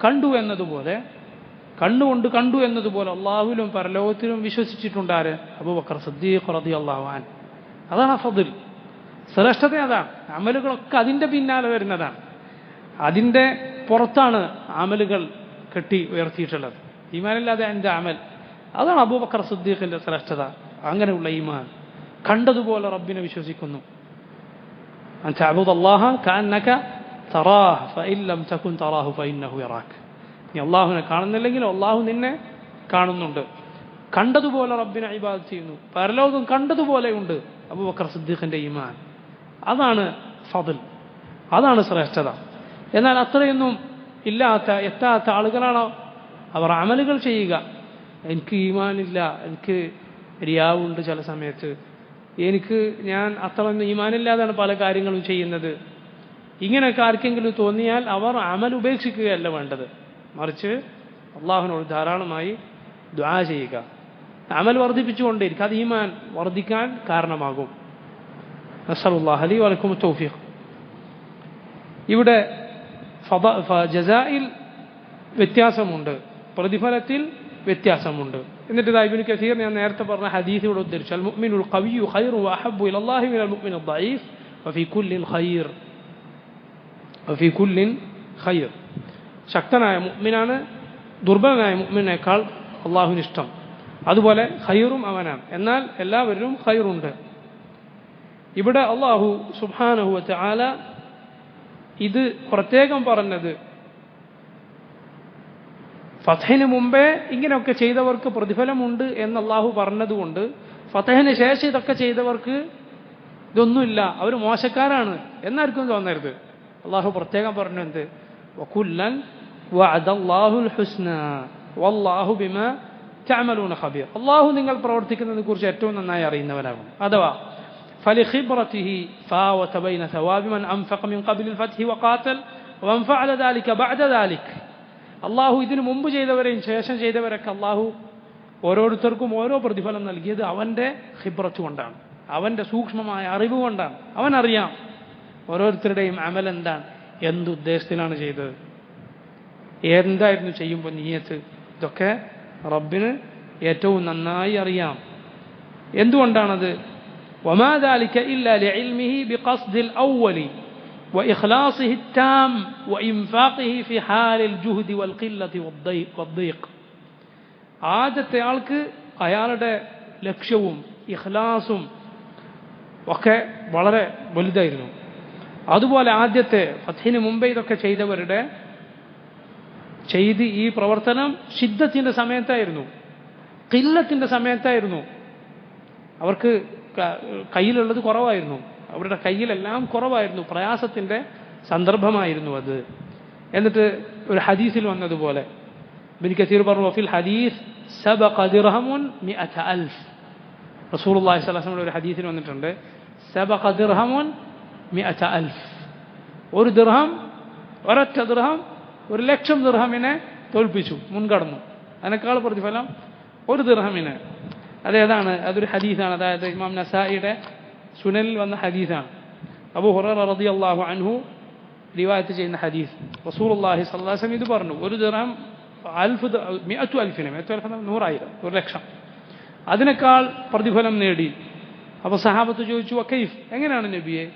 കണ്ടു എന്നതുപോലെ, കണ്ണുകൊണ്ട് കണ്ടു എന്നതുപോലെ അള്ളാഹുവിലും പരലോകത്തിലും വിശ്വസിച്ചിട്ടുണ്ടാര്? അബൂബക്കർ സിദ്ദീഖ് റളിയല്ലാഹു അൻഹു. അതാണ് ഫദ്ൽ, ശ്രേഷ്ഠത. അതാണ്. അമലുകളൊക്കെ അതിൻ്റെ പിന്നാലെ വരുന്നതാണ്. അതിൻ്റെ പുറത്താണ് അമലുകൾ കെട്ടി ഉയർത്തിയിട്ടുള്ളത്. ഈമാനില്ലാതെ എൻ്റെ അമൽ, അതാണ് അബൂബക്കർ സിദ്ദീഖിൻ്റെ ശ്രേഷ്ഠത. അങ്ങനെയുള്ള ഈമാൻ, കണ്ടതുപോലെ റബ്ബിനെ വിശ്വസിക്കുന്നു. അൻ തഅബുദല്ലാഹ കഅന്നക തറാഹു ഫഇൻ ലം തകുൻ തറാഹു ഫഇന്നഹു യറാക്. നീ അള്ളാഹുവിനെ കാണുന്നില്ലെങ്കിൽ അള്ളാഹു നിന്നെ കാണുന്നുണ്ട്. കണ്ടതുപോലെ റബ്ബിനെ ഇബാദത്ത് ചെയ്യുന്നു. പരലോകം കണ്ടതുപോലെയുണ്ട്. അബൂബക്കർ സിദ്ദീഖിൻ്റെ ഈമാൻ, അതാണ് ഫദ്ൽ, അതാണ് ശ്രേഷ്ഠത. എന്നാൽ അത്രയൊന്നും എത്താത്ത ആളുകളാണോ അവർ അമലുകൾ ചെയ്യുക? എനിക്ക് ഈമാനില്ല, എനിക്ക് റിയാവുണ്ട്, ചില സമയത്ത് ഞാൻ അത്രയൊന്നും ഈമാനില്ലാതാണ് പല കാര്യങ്ങളും ചെയ്യുന്നത്. ഇങ്ങനെയൊക്കെ ആർക്കെങ്കിലും തോന്നിയാൽ അവർ അമൽ ഉപേക്ഷിക്കുകയല്ല വേണ്ടത്, മറിച്ച് അള്ളാഹുവിനോട് ധാരാളമായി ദുആ ചെയ്യുക, അമൽ വർദ്ധിപ്പിച്ചുകൊണ്ടേയിരിക്കും. അത് ഈമാൻ വർദ്ധിക്കാൻ കാരണമാകും. നസ്അലുല്ലാഹ ലി വലക്കും തൗഫീഖ്. ഇവിടെ ജസായിൽ വ്യത്യാസമുണ്ട്, പ്രതിഫലത്തിൽ വ്യത്യാസമുണ്ട്. എന്നിട്ട് ഇബ്നു കസീർ ഞാൻ നേരത്തെ പറഞ്ഞ ഹദീസ് ഇവിടെ ഉദ്ധരിച്ചു, അൽ മുഅ്മിനുൽ ഖവിയ്യു ഖൈറു വഅഹബ്ബു ഇലല്ലാഹി മിനൽ മുഅ്മിനിൽ ദഈഫ് വഫീ കുല്ലിൻ ഖൈർ. ശക്തനായ മുഅ്മിനാണ് ദുർബലനായ മുഅ്മിനേക്കാൾ അള്ളാഹുവിന് ഇഷ്ടം. അതുപോലെ ഖൈറും അവനാണ്. എന്നാൽ എല്ലാവരിലും ഖൈറുണ്ട്. ഇവിടെ അള്ളാഹു സുബ്ഹാനഹു വ തആല ഇത് പ്രത്യേകം പറഞ്ഞത് ഫതഹിന് മുമ്പേ ഇങ്ങനെയൊക്കെ ചെയ്തവർക്ക് പ്രതിഫലമുണ്ട് എന്ന് അള്ളാഹു പറഞ്ഞതുകൊണ്ട് ഫതഹിന് ശേഷം ഇതൊക്കെ ചെയ്തവർക്ക് ഇതൊന്നുമില്ല, അവർ മോശക്കാരാണ് എന്നാർക്കും തോന്നരുത്. അള്ളാഹു പ്രത്യേകം പറഞ്ഞു എന്ത്? വകുല്ലൻ വഅദല്ലാഹുൽ ഹുസ്നാ വല്ലാഹു ബിമാ തഅമലൂന ഖബീർ. അള്ളാഹു നിങ്ങൾ പ്രവർത്തിക്കുന്നതിനെ കുറിച്ച് ഏറ്റവും നന്നായി അറിയുന്നവനാകും. അഥവാ فلخبرته فاوت بين ثواب من أنفق من قبل الفتح وقاتل ومن فعل ذلك بعد ذلك. അള്ളാഹു ഇതിനു മുമ്പ് ചെയ്തവരെയും ശേഷം ചെയ്തവരൊക്കെ അള്ളാഹു ഓരോരുത്തർക്കും ഓരോ പ്രതിഫലം നൽകിയത് അവൻ്റെ ഖിബ്റത്ത് കൊണ്ടാണ്, അവൻ്റെ സൂക്ഷ്മമായ അറിവ് കൊണ്ടാണ്. അവനറിയാം ഓരോരുത്തരുടെയും അമൽ എന്താണ്, എന്തുദ്ദേശത്തിലാണ് ചെയ്തത്, എന്തായിരുന്നു ചെയ്യുമ്പോൾ നിയ്യത്ത്. ഇതൊക്കെ റബ്ബിന് ഏറ്റവും നന്നായി അറിയാം. എന്തുകൊണ്ടാണത്? وما ذلك إلا لعلمه بقصد الأول وإخلاصه التام وإنفاقه في حال الجهد والقلة والضيق. ആദ്യത്തെ ആൾക്ക് അയാളുടെ ലക്ഷ്യവും ഇഖ്ലാസും ഒക്കെ വളരെ വലുതായിരുന്നു. അതുപോലെ ആദ്യത്തെ ഫത്ഹിന് മുമ്പേ ഇതൊക്കെ ചെയ്തവരുടെ ഈ പ്രവർത്തനം ശിദ്ദത്തിൻ്റെ സമയത്തായിരുന്നു, ഖില്ലത്തിൻ്റെ സമയത്തായിരുന്നു. അവർക്ക് കയ്യിലുള്ളത് കുറവായിരുന്നു, അവരുടെ കയ്യിലെല്ലാം കുറവായിരുന്നു, പ്രയാസത്തിൻ്റെ സന്ദർഭമായിരുന്നു അത്. എന്നിട്ട് ഒരു ഹദീസിൽ വന്നതുപോലെ ഇബ്നു കസീർ പറഞ്ഞു, വഫിൽ ഹദീസ് സബഖ ദിർഹമുൻ മിഅത അൽഫ്. റസൂലുള്ളാഹി സ്വല്ലല്ലാഹു അലൈഹി വസല്ലം ഒരു ഹദീസിൽ വന്നിട്ടുണ്ട്, സബഖ ദിർഹമുൻ മിഅത അൽഫ്. ഒരു ദിർഹം, ഒരൊറ്റ ദിർഹം 1,00,000 ദിർഹമിനെ തോൽപ്പിച്ചു, മുൻകടന്നു. അതിനേക്കാൾ പ്രതിഫലം ഒരു ദിർഹമിന്. അതേതാണ്? അതൊരു ഹദീസാണ്, അതായത് ഇമാം നസായിയുടെ സുനനിൽ വന്ന ഹദീസാണ്. അബൂ ഹുറൈറ റളിയല്ലാഹു അൻഹു റിവായത്ത് ചെയ്യുന്ന ഹദീസ്. റസൂലുള്ളാഹി സ്വല്ലല്ലാഹു അലൈഹി വസല്ലം ഇത് പറഞ്ഞു, ഒരു ദിർഹം 100,000 100,000 1,00,000 അതിനേക്കാൾ പ്രതിഫലം നേടി. അപ്പോൾ സഹാബത്ത് ചോദിച്ചു, വകൈഫ്, എങ്ങനെയാണ് നബിയെ?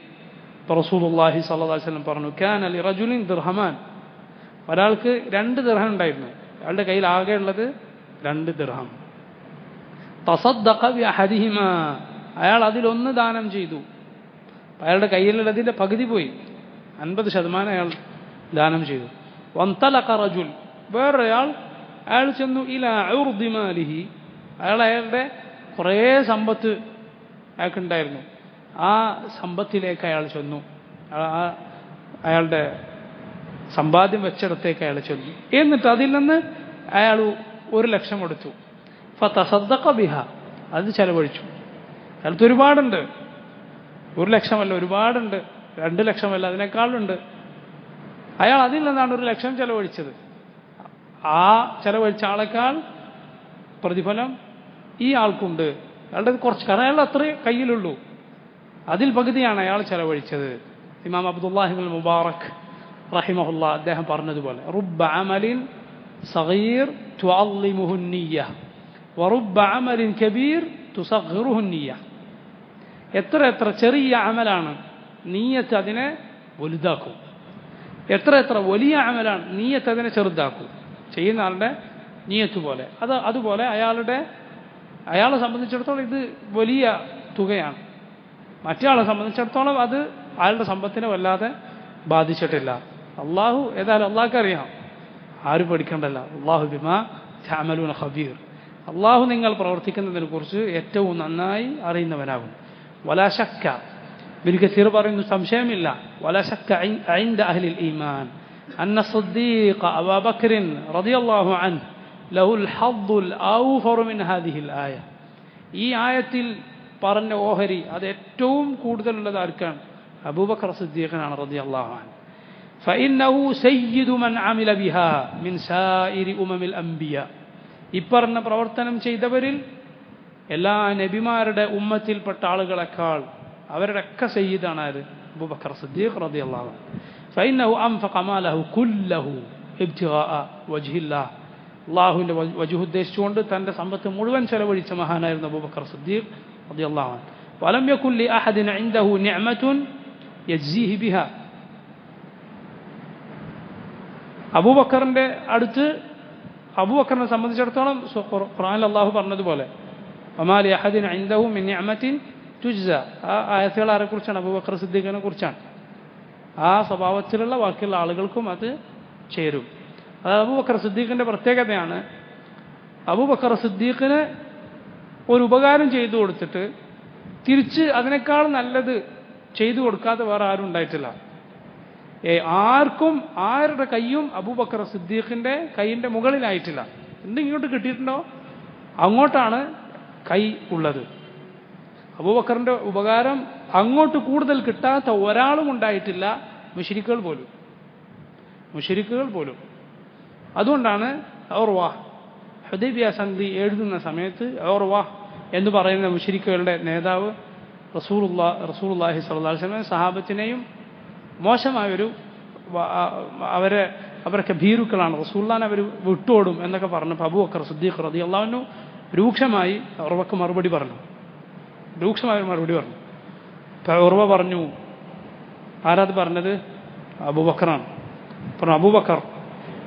അപ്പോൾ റസൂലുള്ളാഹി സ്വല്ലല്ലാഹു അലൈഹി വസല്ലം പറഞ്ഞു, കാന ലിറജുലിൻ ദിർഹമാൻ. ഒരാൾക്ക് 2 ദിർഹം ഉണ്ടായിരുന്നു, അയാളുടെ കയ്യിൽ ആകെ ഉള്ളത് 2 ദിർഹം. തസദ്ദഖ ബിഅഹദിഹിമാ, അയാൾ അതിലൊന്ന് ദാനം ചെയ്തു. അയാളുടെ കയ്യിലുള്ളതിൻ്റെ പകുതി പോയി. 50% അയാൾ ദാനം ചെയ്തു. വന്തലഖ റജുൽ, വേറൊരാൾ അയാൾ ചെന്നു ഇലാ ഉർദി മാലിഹി, അയാളുടെ കുറേ സമ്പത്ത് അയാൾക്കുണ്ടായിരുന്നു, ആ സമ്പത്തിലേക്ക് അയാൾ ചെന്നു, അയാളുടെ സമ്പാദ്യം വെച്ചിടത്തേക്ക് അയാൾ ചെന്നു. എന്നിട്ട് അതിൽ നിന്ന് അയാൾ 1,00,000 എടുത്തു. ഫതസദ്ദഖ ബിഹ, അത് ചെലവഴിച്ചു. അയാൾക്ക് ഒരുപാടുണ്ട്, 1,00,000 അല്ല, ഒരുപാടുണ്ട്, 2,00,000 അല്ല, അതിനേക്കാളുണ്ട്. അയാൾ അതിൽ നിന്നാണ് 1,00,000 ചെലവഴിച്ചത്. ആ ചെലവഴിച്ച ആളെക്കാൾ പ്രതിഫലം ഈ ആൾക്കുണ്ട്. അയാളുടെ കുറച്ച്, കാരണം അയാൾ അത്രേ കയ്യിലുള്ളൂ, അതിൽ പകുതിയാണ് അയാൾ ചെലവഴിച്ചത്. ഇമാം അബ്ദുല്ലാഹി ഇബ്നുൽ മുബാറക് റഹിമഹുല്ലാ അദ്ദേഹം പറഞ്ഞതുപോലെ, റുബ്ബ അമലിൻ സഗീർ തുഅള്ളിമുഹു നിയ്യ വറുബ്ബ അമലിൻ കബീർ തുസഗ്ഗിറുഹു നിയ്യ. എത്ര എത്ര ചെറിയ അമലാണ്, നീയത്ത് അതിനെ വലുതാക്കും. എത്ര എത്ര വലിയ അമലാണ്, നീയത്ത് അതിനെ ചെറുതാക്കും. ചെയ്യുന്ന ആളുടെ നീയത്ത് പോലെ. അതുപോലെ അയാളെ സംബന്ധിച്ചിടത്തോളം ഇത് വലിയ തുകയാണ്. മറ്റയാളെ സംബന്ധിച്ചിടത്തോളം അത് അയാളുടെ സമ്പത്തിനെ വല്ലാതെ ബാധിച്ചിട്ടില്ല. അള്ളാഹു ഏതായാലും അള്ളാഹ്ക്കറിയാം, ആരും പഠിക്കേണ്ടല്ല. അള്ളാഹു ബിമാ തഅമലൂന ഖബീർ, അള്ളാഹു നിങ്ങൾ പ്രവർത്തിക്കുന്നതിനെ കുറിച്ച് ഏറ്റവും നന്നായി അറിയുന്നവനാകും. വലാ ശക്ക, ഇബ്നു കസീർ പറയുന്നു, സംശയമില്ല, വലാ ശക്ക ഇൻദ അഹ്ലിൽ ഈമാൻ അന്ന സിദ്ദീഖ അബൂബക്കർ റളിയല്ലാഹു അൻഹു ലഹുൽ ഹദ്ദുൽ ഔഫറു മിൻ ഹാദിഹിൽ ആയ. ഈ ആയത്തിൽ പറഞ്ഞ ഓഹരി അത് ഏറ്റവും കൂടുതലുള്ളത് ആർക്കാണ്? അബൂബക്കർ സിദ്ദീഖിനാണ് റളിയല്ലാഹു അൻഹു. ഫഇന്നഹു സയ്യിദു മൻ അമില ബിഹാ മിൻ സായിരി ഉമമിൽ അംബിയ. ഇപ്പറഞ്ഞ പ്രവർത്തനം ചെയ്തവരിൽ എല്ലാ നബിമാരുടെ ഉമ്മത്തിൽപ്പെട്ട ആളുകളെക്കാൾ അവരുടെ ഒക്കെ സയ്യിദാണ് ആര്? അബൂബക്കർ സിദ്ദീഖ് റളിയല്ലാഹു അൻഹു. ഫഇന്നഹു അൻഫഖ മാലഹു കുല്ലഹു ഇബ്തിഗാഅ വജ്ഹില്ലാഹ്, അള്ളാഹുവിൻ്റെ വജുഹ് ഉദ്ദേശിച്ചുകൊണ്ട് തൻ്റെ സമ്പത്ത് മുഴുവൻ ചെലവഴിച്ച മഹാനായിരുന്നു അബൂബക്കർ സിദ്ദീഖ് റളിയല്ലാഹു അൻഹു. വലം യകുൻ ലി അഹദിൻ ഇൻദഹു നിഅമത്തുൻ യജ്സിഹി ബിഹാ. അബൂബക്കറിൻ്റെ അടുത്ത്, അബൂബക്കറിനെ സംബന്ധിച്ചിടത്തോളം ഖുർആനിൽ അള്ളാഹു പറഞ്ഞതുപോലെ വമാ ലി അഹദിൻ ഇൻദഹു മിൻ നിഅമത്തിൻ തുജ്സ, ആ ആയത്തുകൾ ആരെക്കുറിച്ചാണ്? അബൂബക്കർ സിദ്ദീഖിനെ കുറിച്ചാണ്. ആ സ്വഭാവത്തിലുള്ള ബാക്കിയുള്ള ആളുകൾക്കും അത് ചേരും. അത് അബൂബക്കർ സിദ്ദീഖിൻ്റെ പ്രത്യേകതയാണ്. അബൂബക്കർ സിദ്ദീഖിന് ഒരു ഉപകാരം ചെയ്തു കൊടുത്തിട്ട് തിരിച്ച് അതിനേക്കാൾ നല്ലത് ചെയ്തു കൊടുക്കാതെ വേറെ ആരും ഉണ്ടായിട്ടില്ല. ആർക്കും ആരുടെ കൈയും അബൂബക്കർ സിദ്ദീഖിൻ്റെ കൈയിൻ്റെ മുകളിലായിട്ടില്ല. എന്തിങ്ങോട്ട് കിട്ടിയിട്ടുണ്ടോ അങ്ങോട്ടാണ് കൈ ഉള്ളത്. അബൂബക്കറിൻ്റെ ഉപകാരം അങ്ങോട്ട് കൂടുതൽ കിട്ടാത്ത ഒരാളും ഉണ്ടായിട്ടില്ല, മുശ്രിക്കുകൾ പോലും. അതുകൊണ്ടാണ് ഉർവ ഹുദൈബിയ സന്ധി എഴുതുന്ന സമയത്ത് ഉർവ എന്ന് പറയുന്ന മുശ്രിക്കുകളുടെ നേതാവ് റസൂലുള്ളാഹി സ്വല്ലല്ലാഹു അലൈഹി വസല്ലം സഹാബത്തിനെയും മോശമായൊരു, അവരൊക്കെ ഭീരുക്കളാണ്, റസൂലുള്ളാഹിനെ അവർ വിട്ടോടും എന്നൊക്കെ പറഞ്ഞപ്പോൾ അബൂബക്കർ സിദ്ദീഖ് റളിയല്ലാഹു അൻഹു രൂക്ഷമായി ഉർവക്ക് മറുപടി പറഞ്ഞു. അപ്പോൾ ഉർവ പറഞ്ഞു, ആരാത് പറഞ്ഞത്? അബൂബക്കറാണ്. പറഞ്ഞു, അബൂബക്കർ,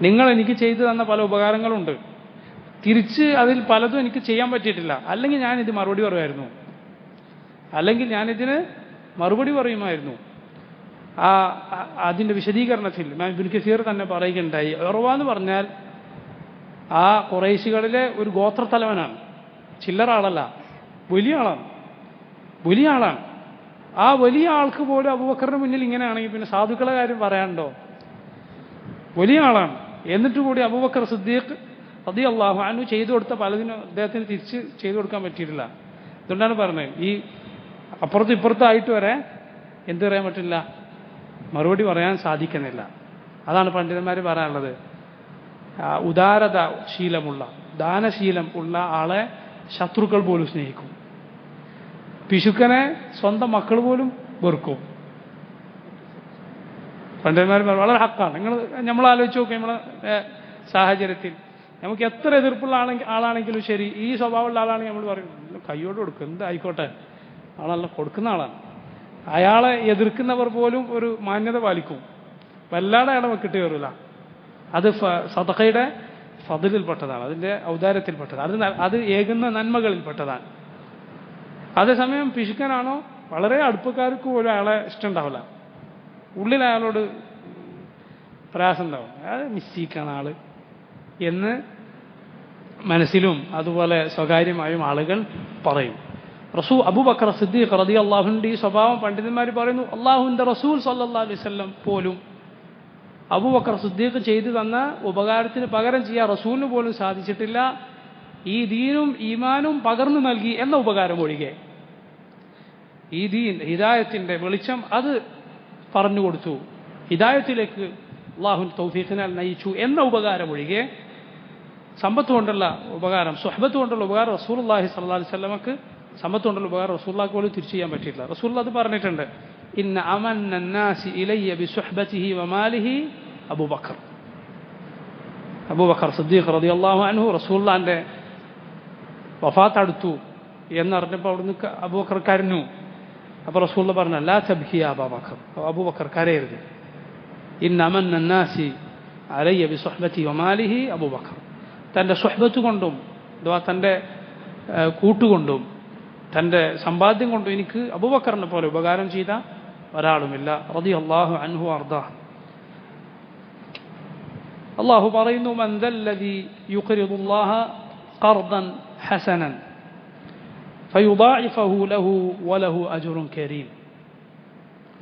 നിങ്ങൾ എനിക്ക് ചെയ്തു തന്ന പല ഉപകാരങ്ങളുണ്ട്, തിരിച്ച് അതിൽ പലതും എനിക്ക് ചെയ്യാൻ പറ്റിയിട്ടില്ല. അല്ലെങ്കിൽ ഞാനിത് മറുപടി പറയുമായിരുന്നു, മറുപടി പറയുമായിരുന്നു. അതിൻ്റെ വിശദീകരണത്തിൽ ഇബ്നു കസീർ തന്നെ പറയുകയുണ്ടായി, ഉർവ എന്ന് പറഞ്ഞാൽ ആ ഖുറൈശികളിലെ ഒരു ഗോത്രത്തലവനാണ്, ചില്ലറ ആളല്ല, വലിയ ആളാണ്. ആ വലിയ ആൾക്ക് പോലും അബൂബക്കറിന് മുന്നിൽ ഇങ്ങനെയാണെങ്കിൽ പിന്നെ സാധുക്കളെ കാര്യം പറയാനുണ്ടോ? വലിയ ആളാണ്. എന്നിട്ട് കൂടി അബൂബക്കർ സിദ്ദീഖ് റളിയല്ലാഹു അൻഹു ചെയ്തു കൊടുത്ത പലതിനും അദ്ദേഹത്തിന് തിരിച്ച് ചെയ്തു കൊടുക്കാൻ പറ്റിയിട്ടില്ല. അതുകൊണ്ടാണ് പറഞ്ഞത്, ഈ അപ്പുറത്തും ഇപ്പുറത്തായിട്ട് വരെ എന്ത് പറയാൻ പറ്റില്ല, മറുപടി പറയാൻ സാധിക്കുന്നില്ല. അതാണ് പണ്ഡിതന്മാർ പറയാനുള്ളത്, ഉദാരത ശീലമുള്ള, ദാനശീലം ഉള്ള ആളെ ശത്രുക്കൾ പോലും സ്നേഹിക്കും, പിശുക്കനെ സ്വന്തം മക്കൾ പോലും വെറുക്കും. പണ്ഡിതന്മാർ വളരെ ഹക്കാണ്. നമ്മൾ ആലോചിച്ച് നോക്കുക, നമ്മളെ സാഹചര്യത്തിൽ നമുക്ക് എത്ര എതിർപ്പുള്ള ആളാണെങ്കിലും ശരി, ഈ സ്വഭാവമുള്ള ആളാണെങ്കിൽ നമ്മൾ പറയും കൈയോട് കൊടുക്കും, എന്തായിക്കോട്ടെ, ആളല്ല, കൊടുക്കുന്ന ആളാണ്. അയാളെ എതിർക്കുന്നവർ പോലും ഒരു മാന്യത പാലിക്കും, വല്ലാതെ അയാളെ വെക്കിട്ട് കയറില്ല. അത് സദഖയുടെ ഫദ്ലിൽപ്പെട്ടതാണ്, അതിൻ്റെ ഔദാര്യത്തിൽപ്പെട്ടതാണ്, അത് ഏകുന്ന നന്മകളിൽപ്പെട്ടതാണ്. അതേസമയം പിശുക്കനാണോ വളരെ അടുപ്പക്കാർക്ക് പോലും അയാളെ ഇഷ്ടമുണ്ടാവില്ല. ഉള്ളിൽ അയാളോട് പ്രയാസം ഉണ്ടാവും, അത് മിസ്റ്റേക്കാണ് ആള് എന്ന് മനസ്സിലും അതുപോലെ സ്വകാര്യമായും ആളുകൾ പറയും. അബൂബക്കർ സിദ്ദീഖ് റളിയല്ലാഹുവിന്റെ ഈ സ്വഭാവം പണ്ഡിതന്മാർ പറയുന്നു, അള്ളാഹുവിന്റെ റസൂൽ സല്ലല്ലാഹു അലൈഹി വസല്ലം പോലും അബൂബക്കർ സിദ്ദീഖ് ചെയ്തു തന്ന ഉപകാരത്തിന് പകരം ചെയ്യാൻ റസൂലിന് പോലും സാധിച്ചിട്ടില്ല. ഈ ദീനും ഈമാനും പകർന്നു നൽകി എന്ന ഉപകാരം ഒഴികെ, ഈ ദീൻ ഹിദായത്തിന്റെ വെളിച്ചം അത് പറഞ്ഞു കൊടുത്തു, ഹിദായത്തിലേക്ക് അള്ളാഹുവിന്റെ തൗഫീഖിനാൽ നയിച്ചു എന്ന ഉപകാരം ഒഴികെ, സമ്പത്ത് കൊണ്ടുള്ള ഉപകാരം, സ്വഹബത്ത് കൊണ്ടുള്ള ഉപകാരം റസൂലുള്ളാഹി സ്വല്ലല്ലാഹു അലൈഹി വസല്ലമക്ക് സമ്പത്ത് കൊണ്ടുള്ള ഉപകാരം റസൂലുള്ളാഹിക്ക് പോലും തിരിച്ചു ചെയ്യാൻ പറ്റിയില്ല. റസൂലുള്ളാഹി അത് പറഞ്ഞിട്ടുണ്ട്, ഇന്ന അമന്ന നാസി ഇലയ്യ ബിസുഹ്ബതിഹി വമാലിഹി അബൂബക്കർ. അബൂബക്കർ സിദ്ദീഖ് റളിയല്ലാഹു അൻഹു റസൂലുള്ളാഹിന്റെ വഫാത്ത് അടുത്തു എന്നറിഞ്ഞപ്പോൾ അവിടുന്ന് അബൂബക്കർ കരഞ്ഞു. അപ്പോൾ റസൂലുള്ളാഹി പറഞ്ഞു, ലാ തബ്കി യാ അബൂബക്കർ, അബൂബക്കർ കരയരുത്. ഇന്ന അമന്ന നാസി അലയ്യ ബിസുഹ്ബതിഹി വമാലിഹി അബൂബക്കർ. തൻ്റെ സുഹ്ബത്ത് കൊണ്ടും അഥവാ തൻ്റെ കൂട്ടുകൊണ്ടും തൻ്റെ സമ്പാദ്യം കൊണ്ടും എനിക്ക് അബൂബക്കറിനെ പോലെ ഉപകാരം ചെയ്ത ഒരാളുമില്ല. റളിയല്ലാഹു അൻഹു അർദാഹ്. അല്ലാഹു പറയുന്നു, മൻ ദല്ലദി യുഖ്രിദുല്ലാഹ ഖർദൻ ഹസനൻ ഫയുദാഇഫഹു ലഹു വലഹു അജ്റുൻ കരീം.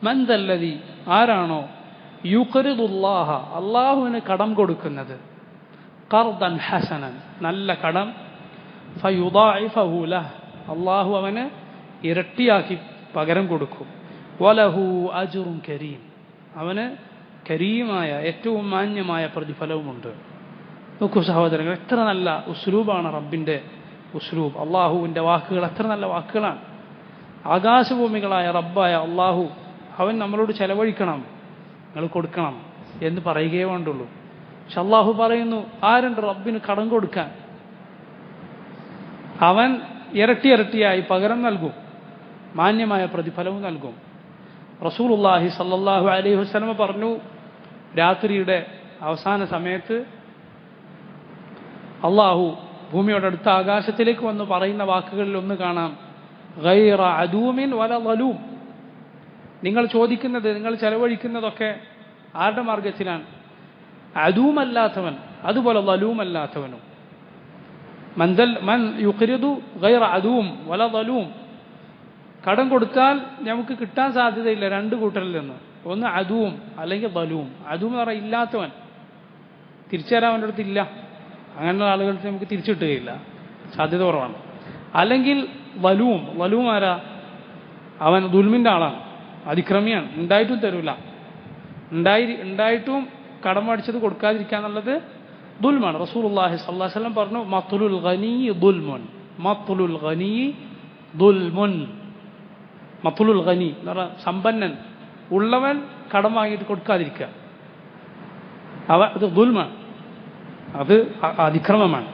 മൻ ദല്ലദി, ആരാണോ യുഖ്രിദുല്ലാഹ, അല്ലാഹുവിന് കടം കൊടുക്കുന്നത്, ഖർദൻ ഹസനൻ, നല്ല കടം, ഫയുദാഇഫഹു ലഹു, അള്ളാഹു അവന് ഇരട്ടിയാക്കി പകരം കൊടുക്കും, വലഹു അജ്റുൻ കരീം, അവന് കരീമായ ഏറ്റവും മാന്യമായ പ്രതിഫലവുമുണ്ട്. നോക്കൂ സഹോദരങ്ങൾ, എത്ര നല്ല ഉസ്ലൂബാണ് റബ്ബിൻ്റെ ഉസ്ലൂബ്. അള്ളാഹുവിൻ്റെ വാക്കുകൾ എത്ര നല്ല വാക്കുകളാണ്. ആകാശഭൂമികളായ റബ്ബായ അള്ളാഹു അവൻ നമ്മളോട് ചെലവഴിക്കണം, നിങ്ങൾ കൊടുക്കണം എന്ന് പറയുകയേ വേണ്ടുള്ളൂ. പക്ഷെ അള്ളാഹു പറയുന്നു, ആരുണ്ട് റബ്ബിന് കടം കൊടുക്കാൻ? അവൻ ഇരട്ടി ഇരട്ടിയായി പകരം നൽകും, മാന്യമായ പ്രതിഫലവും നൽകും. റസൂലുള്ളാഹി സല്ലല്ലാഹു അലൈഹി വസല്ലം പറഞ്ഞു, രാത്രിയുടെ അവസാന സമയത്ത് അള്ളാഹു ഭൂമിയോട് അടുത്ത ആകാശത്തിലേക്ക് വന്ന് പറയുന്ന വാക്കുകളിൽ ഒന്ന് കാണാം, ഗൈറ അദൂമിൻ വല ളലൂം. നിങ്ങൾ ചോദിക്കുന്നത്, നിങ്ങൾ ചെലവഴിക്കുന്നതൊക്കെ ആരുടെ മാർഗത്തിലാണ്? അദൂമല്ലാത്തവൻ അതുപോലെ ളലൂമല്ലാത്തവനും. മൻ യുഖ്രിദു ഗൈറ അദൂം വല ളലൂം. കടം കൊടുത്താൽ നമുക്ക് കിട്ടാൻ സാധ്യതയില്ല രണ്ട് കൂട്ടരിൽ നിന്ന്, ഒന്ന് അദൂം അല്ലെങ്കിൽ ളലൂം. അദൂം എന്ന് പറഞ്ഞാൽ ഇല്ലാത്തവൻ, തിരിച്ചു തരാൻ അവൻ്റെ അടുത്ത് ഇല്ല, അങ്ങനെയുള്ള ആളുകൾക്ക് നമുക്ക് തിരിച്ചു കിട്ടുകയില്ല, സാധ്യത കുറവാണ്. അല്ലെങ്കിൽ ളലൂം. ളലൂം ആരാ? അവൻ ദുൽമിൻ്റെ ആളാണ്, അതിക്രമിയാണ്, ഉണ്ടായിട്ടും തരൂല, ഉണ്ടായിട്ടും കടം മേടിച്ചത് കൊടുക്കാതിരിക്കുക എന്നുള്ളത് ദുൽമാണ്. റസൂലുള്ളാഹി സ്വല്ലല്ലാഹു അലൈഹി വസല്ലം പറഞ്ഞു, മത്ലുൽ ഗനി ദുൽമുൻ, മത്ലുൽ ഗനി ദുൽമുൻ. മത്ലുൽ ഗനി എന്ന് പറഞ്ഞാൽ സമ്പന്നൻ, ഉള്ളവൻ കടം വാങ്ങിയിട്ട് കൊടുക്കാതിരിക്കുക, അത് ദുൽമാണ്, അത് അതിക്രമമാണ്.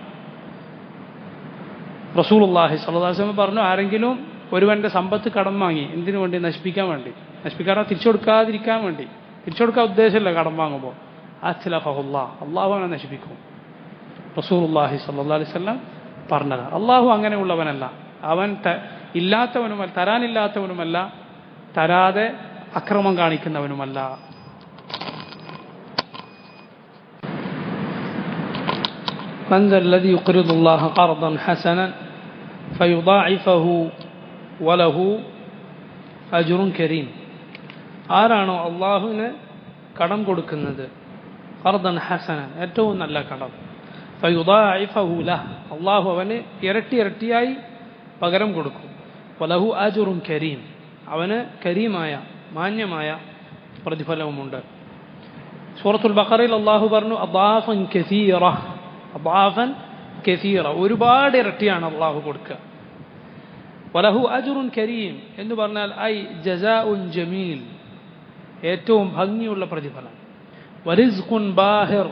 റസൂലുള്ളാഹി സ്വല്ലല്ലാഹു അലൈഹി വസല്ലം പറഞ്ഞു, ആരെങ്കിലും ഒരുവന്റെ സമ്പത്ത് കടം വാങ്ങി, എന്തിനു വേണ്ടി? നശിപ്പിക്കാൻ വേണ്ടി. നശിപ്പിക്കാതെ തിരിച്ചു കൊടുക്കാതിരിക്കാൻ വേണ്ടി. തിരിച്ചു കൊടുക്കാൻ ഉദ്ദേശമില്ല കടം വാങ്ങുമ്പോൾ. അത്ലഫഹുല്ലാഹ്, അള്ളാഹു അവനെ നശിപ്പിക്കും. റസൂലുള്ളാഹി സ്വല്ലല്ലാഹു അലൈഹി വസല്ലം പറഞ്ഞത്. അള്ളാഹു അങ്ങനെയുള്ളവനല്ല, അവൻ ഇല്ലാത്തവനുമല്ല, തരാനില്ലാത്തവനുമല്ല, തരാതെ അക്രമം കാണിക്കുന്നവനുമല്ല. من ذا الذي يقرض الله قرضا حسنا فيضاعفه وله أجر كريم. ആരാണോ അള്ളാഹുവിന് കടം കൊടുക്കുന്നത്, ഖർദൻ ഹസനൻ, ഏറ്റവും നല്ല കടം, ഫയുദാഇഫഹു ലഹ്, അള്ളാഹു അവന് ഇരട്ടി ഇരട്ടിയായി പകരം കൊടുക്കും, വലഹു അജ്റുൻ കരീം, അവന് കരീമായ മാന്യമായ പ്രതിഫലവുമുണ്ട്. സൂറത്തുൽ ബഖറയിൽ അള്ളാഹു പറഞ്ഞു, അദാഫൻ കസീറ, അദാഫൻ കസീറ, ഒരുപാട് ഇരട്ടിയാണ് അള്ളാഹു കൊടുക്കുക. വലഹു അജ്റുൻ കരീം എന്ന് പറഞ്ഞാൽ ഐ ജസാഉൻ ജമീൽ, ഏറ്റവും ഭംഗിയുള്ള പ്രതിഫലം. വറിസ്ഖുൻ ബാഹിർ,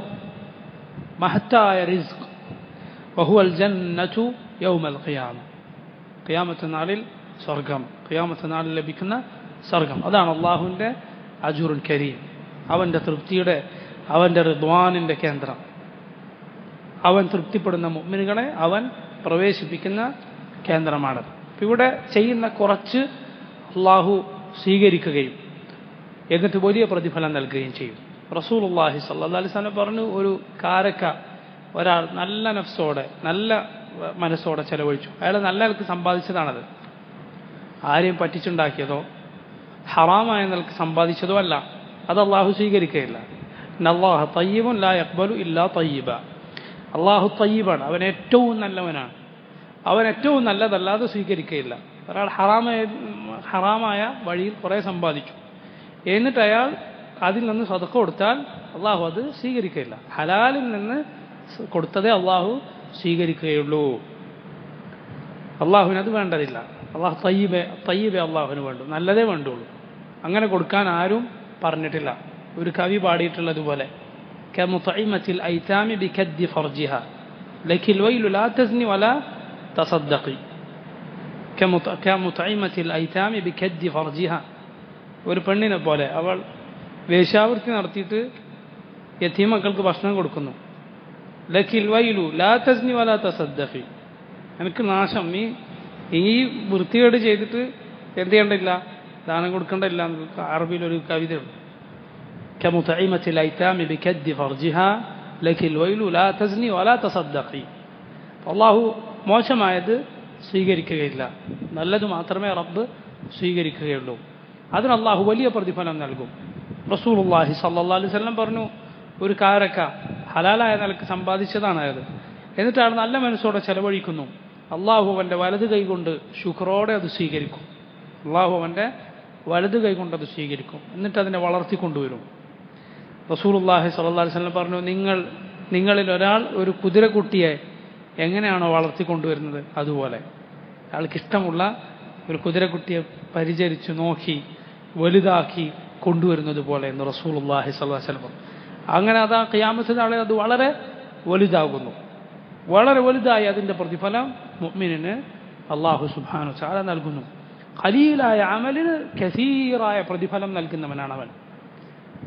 മഹത്തായ റിസ്ഖ്. വഹുവൽ ജന്നതു യൗമൽ ഖിയാമ, ഖിയാമത്ത് നാളിൽ സ്വർഗം, ഖിയാമത്ത് നാളിൽ ലഭിക്കുന്ന സ്വർഗം. അതാണ് അള്ളാഹുവിൻ്റെ അജ്റുൻ കരീം, അവൻ്റെ തൃപ്തിയുടെ, അവൻ്റെ റിദ്വാനിൻ്റെ കേന്ദ്രം. അവൻ തൃപ്തിപ്പെടുന്ന മുഅ്മിനുകളെ അവൻ പ്രവേശിപ്പിക്കുന്ന കേന്ദ്രമാണ്. ഇവിടെ ചെയ്യുന്ന കുറച്ച് അള്ളാഹു സ്വീകരിക്കുകയും എന്നിട്ട് വലിയ പ്രതിഫലം നൽകുകയും ചെയ്യും. റസൂലുള്ളാഹി സ്വല്ലല്ലാഹു അലൈഹി വസല്ലം പറഞ്ഞു, ഒരു കാരക്ക ഒരാൾ നല്ല നഫ്സോടെ നല്ല മനസ്സോടെ ചെലവഴിച്ചു, അയാൾ നല്ല നിലക്ക് സമ്പാദിച്ചതാണത്, ആരെയും പറ്റിച്ചുണ്ടാക്കിയതോ ഹറാമായ നിലക്ക് സമ്പാദിച്ചതോ അല്ല, അത് അള്ളാഹു സ്വീകരിക്കുകയില്ല. ഇന്നല്ലാഹ തയ്യിബുൻ ലാ യഖ്ബലു ഇല്ലാ തയ്യിബ. അള്ളാഹു തയ്യിബാണ്, അവൻ ഏറ്റവും നല്ലവനാണ്, അവൻ ഏറ്റവും നല്ലതല്ലാതെ സ്വീകരിക്കുകയില്ല. ഒരാൾ ഹറാമായ വഴിയിൽ കുറേ സമ്പാദിച്ചു, എന്നിട്ട് അയാൾ അതിൽ നിന്ന് സദഖ കൊടുത്താൽ അള്ളാഹു അത് സ്വീകരിക്കുകയില്ല. ഹലാലിൽ നിന്ന് കൊടുത്തതേ അള്ളാഹു സ്വീകരിക്കുകയുള്ളൂ. അള്ളാഹുവിന് അത് വേണ്ടതില്ല. അള്ളാഹു തയ്യിബേ അള്ളാഹുവിന് വേണ്ടു, നല്ലതേ വേണ്ടുള്ളൂ. അങ്ങനെ കൊടുക്കാൻ ആരും പറഞ്ഞിട്ടില്ല. ഒരു കവി പാടിയിട്ടുള്ളതുപോലെ, കമുതഇമത്തിൽ ഐതാമി ബികദ്ദി ഫർജിഹ ലകിൽ വൈലു ലാ തസ്നി വലാ തസദ്ദഖി. കമുതഇമത്തിൽ ഐതാമി ബികദ്ദി ഫർജിഹ, ഒരു പെണ്ണിനെ പോലെ അവൾ വേശ്യാവൃത്തി നടത്തിയിട്ട് യതീമക്കൾക്ക് ഭക്ഷണം കൊടുക്കുന്നു. ലകിൽ വൈലു ലാ തസ്നി വലാ തസദ്ദഖി, എനിക്ക് നാശം, നീ ഈ വൃത്തികേട് ചെയ്തിട്ട് എന്ത് ചെയ്യണ്ടില്ല, ദാനം കൊടുക്കേണ്ടില്ല. അറബിയിലൊരു കവിതയുണ്ട്, കമുതഇമത്തിൽ ഐതാമി ബികദ്ദി ഫർജിഹ ലകിൽ വൈലു ലാ തസ്നി വലാ തസദ്ദഖി. അള്ളാഹു മോശമായത് സ്വീകരിക്കുകയില്ല, നല്ലത് മാത്രമേ റബ്ബ് സ്വീകരിക്കുകയുള്ളൂ. അതിന് അള്ളാഹു വലിയ പ്രതിഫലം നൽകും. റസൂലുള്ളാഹി സ്വല്ലല്ലാഹു അലൈഹി വസല്ലം പറഞ്ഞു, ഒരു കാരക്ക ഹലാലായ നിലക്ക് സമ്പാദിച്ചതാണ് അത്, എന്നിട്ട് അയാൾ നല്ല മനസ്സോടെ ചെലവഴിക്കുന്നു, അള്ളാഹു അവൻ്റെ വലത് കൈകൊണ്ട് ശുക്രോടെ അത് സ്വീകരിക്കും. അള്ളാഹു അവൻ്റെ വലത് കൈകൊണ്ട് അത് സ്വീകരിക്കും, എന്നിട്ട് അതിനെ വളർത്തിക്കൊണ്ടുവരും. റസൂലുള്ളാഹി സ്വല്ലല്ലാഹു അലൈഹി വസല്ലം പറഞ്ഞു, നിങ്ങളിൽ ഒരാൾ ഒരു കുതിരക്കുട്ടിയെ എങ്ങനെയാണോ വളർത്തിക്കൊണ്ടുവരുന്നത് അതുപോലെ, അയാൾക്കിഷ്ടമുള്ള ഒരു കുതിരക്കുട്ടിയെ പരിചരിച്ച് നോക്കി വലുതാക്കി കൊണ്ടുവരുന്നത് പോലെ എന്ന് റസൂലുള്ളാഹി സ്വല്ലല്ലാഹു അലൈഹി വസല്ലം. അങ്ങനെ അതാ ഖിയാമത്ത് നാളിൽ അത് വളരെ വലുതാകുന്നു. വളരെ വലുതായി അതിൻ്റെ പ്രതിഫലം മുഅ്മിനിന് അല്ലാഹു സുബ്ഹാനഹു വ തആല നൽകുന്നു. ഖലീലായ അമലിന് കസീറായ പ്രതിഫലം നൽകുന്നവനാണ് അവൻ.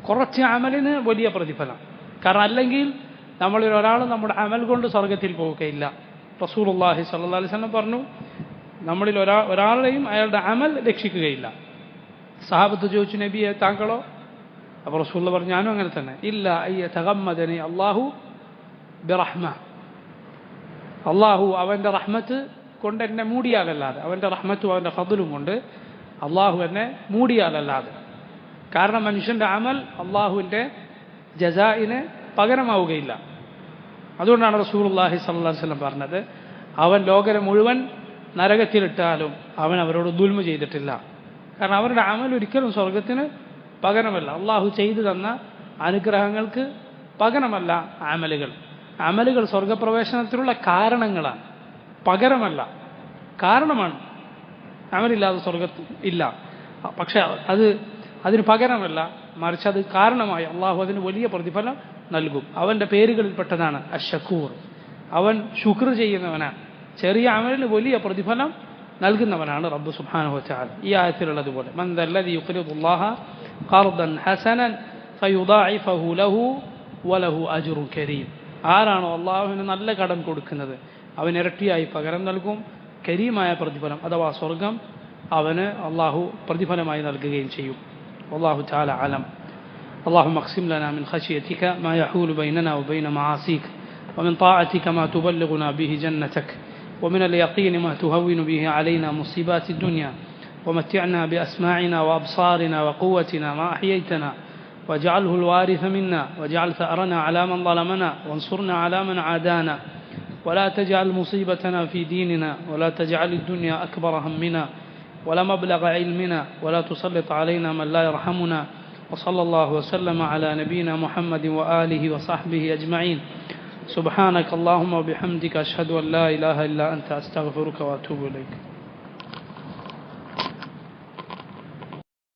കുറച്ച് അമലിന് വലിയ പ്രതിഫലം. കാരണം അല്ലെങ്കിൽ നമ്മളിൽ ഒരാൾ നമ്മുടെ അമൽ കൊണ്ട് സ്വർഗത്തിൽ പോവുകയില്ല. റസൂലുള്ളാഹി സ്വല്ലല്ലാഹു അലൈഹി വസല്ലം പറഞ്ഞു, നമ്മളിൽ ഒരാളെയും അയാളുടെ അമൽ രക്ഷിക്കുകയില്ല. സഹാബത്ത് ചോദിച്ചു, നബിയെ താങ്കളോ? അപ്പോൾ റസൂലുള്ളാഹി പറഞ്ഞു, ഞാനും അങ്ങനെ തന്നെ. ഇല്ല അയ്യതഗമ്മദനി അല്ലാഹു ബിറഹ്മ, അള്ളാഹു അവൻ്റെ റഹ്മത്ത് കൊണ്ട് എന്നെ മൂടിയാലല്ലാതെ, അവൻ്റെ റഹ്മത്തും അവൻ്റെ ഫദ്ലും കൊണ്ട് അള്ളാഹു എന്നെ മൂടിയാലല്ലാതെ. കാരണം മനുഷ്യൻ്റെ അമൽ അള്ളാഹുവിൻ്റെ ജസാഇന് പകരമാവുകയില്ല. അതുകൊണ്ടാണ് റസൂലുള്ളാഹി സ്വല്ലല്ലാഹു അലൈഹി വസല്ലം പറഞ്ഞത്, അവൻ ലോകരെ മുഴുവൻ നരകത്തിലിട്ടാലും അവൻ അവരോട് ദുൽമ ചെയ്തിട്ടില്ല. കാരണം അവരുടെ അമൽ ഒരിക്കലും സ്വർഗത്തിന് പകരമല്ല. അള്ളാഹു ചെയ്തു തന്ന അനുഗ്രഹങ്ങൾക്ക് പകരമല്ല അമലുകൾ. അമലുകൾ സ്വർഗപ്രവേശനത്തിനുള്ള കാരണങ്ങളാണ്, പകരമല്ല. കാരണമാണ്, അമലില്ലാതെ സ്വർഗത്തിൽ ഇല്ല. പക്ഷെ അതിന് പകരമല്ല, മറിച്ച് അത് കാരണമായി അള്ളാഹു അതിന് വലിയ പ്രതിഫലം നൽകും. അവൻ്റെ പേരുകളിൽപ്പെട്ടതാണ് അഷ്ശക്കൂർ, അവൻ ശുക്ർ ചെയ്യുന്നവനാണ്. ചെറിയ അമലിന് വലിയ പ്രതിഫലം നൽകുന്നവനാണ് റബ്ബ് സുബ്ഹാനഹു വ തആല. ഈ ആയത്തിലുള്ളതുപോലെ, മൻ ദല്ലദി യുഖ്രിദുല്ലാഹ ഖർദൻ ഹസനൻ ഫയുദാഇഫഹു ലഹു വലഹു അജ്റുൻ കരീം. ആരാണോ അള്ളാഹുവിന് നല്ല കടം കൊടുക്കുന്നത് അവൻ ഇരട്ടിയായി പകരം നൽകും, കരീമായ പ്രതിഫലം അഥവാ സ്വർഗം അവന് അള്ളാഹു പ്രതിഫലമായി നൽകുകയും ചെയ്യും. വല്ലാഹു തആല അലം. اللهم اقسم لنا من خشيتك ما يحول بيننا وبين معاصيك ومن طاعتك ما تبلغنا به جنتك ومن اليقين ما تهون به علينا مصيبات الدنيا ومتعنا بأسماعنا وأبصارنا وقوتنا ما أحييتنا واجعله الوارث منا واجعل ثأرنا على من ظلمنا وانصرنا على من عادانا ولا تجعل مصيبتنا في ديننا ولا تجعل الدنيا أكبر همنا ولا مبلغ علمنا ولا تسلط علينا من لا يرحمنا وصلى الله وسلم على نبينا محمد وآله وصحبه أجمعين. سبحانك اللهم وبحمدك أشهد أن لا إله إلا أنت أستغفرك وأتوب إليك.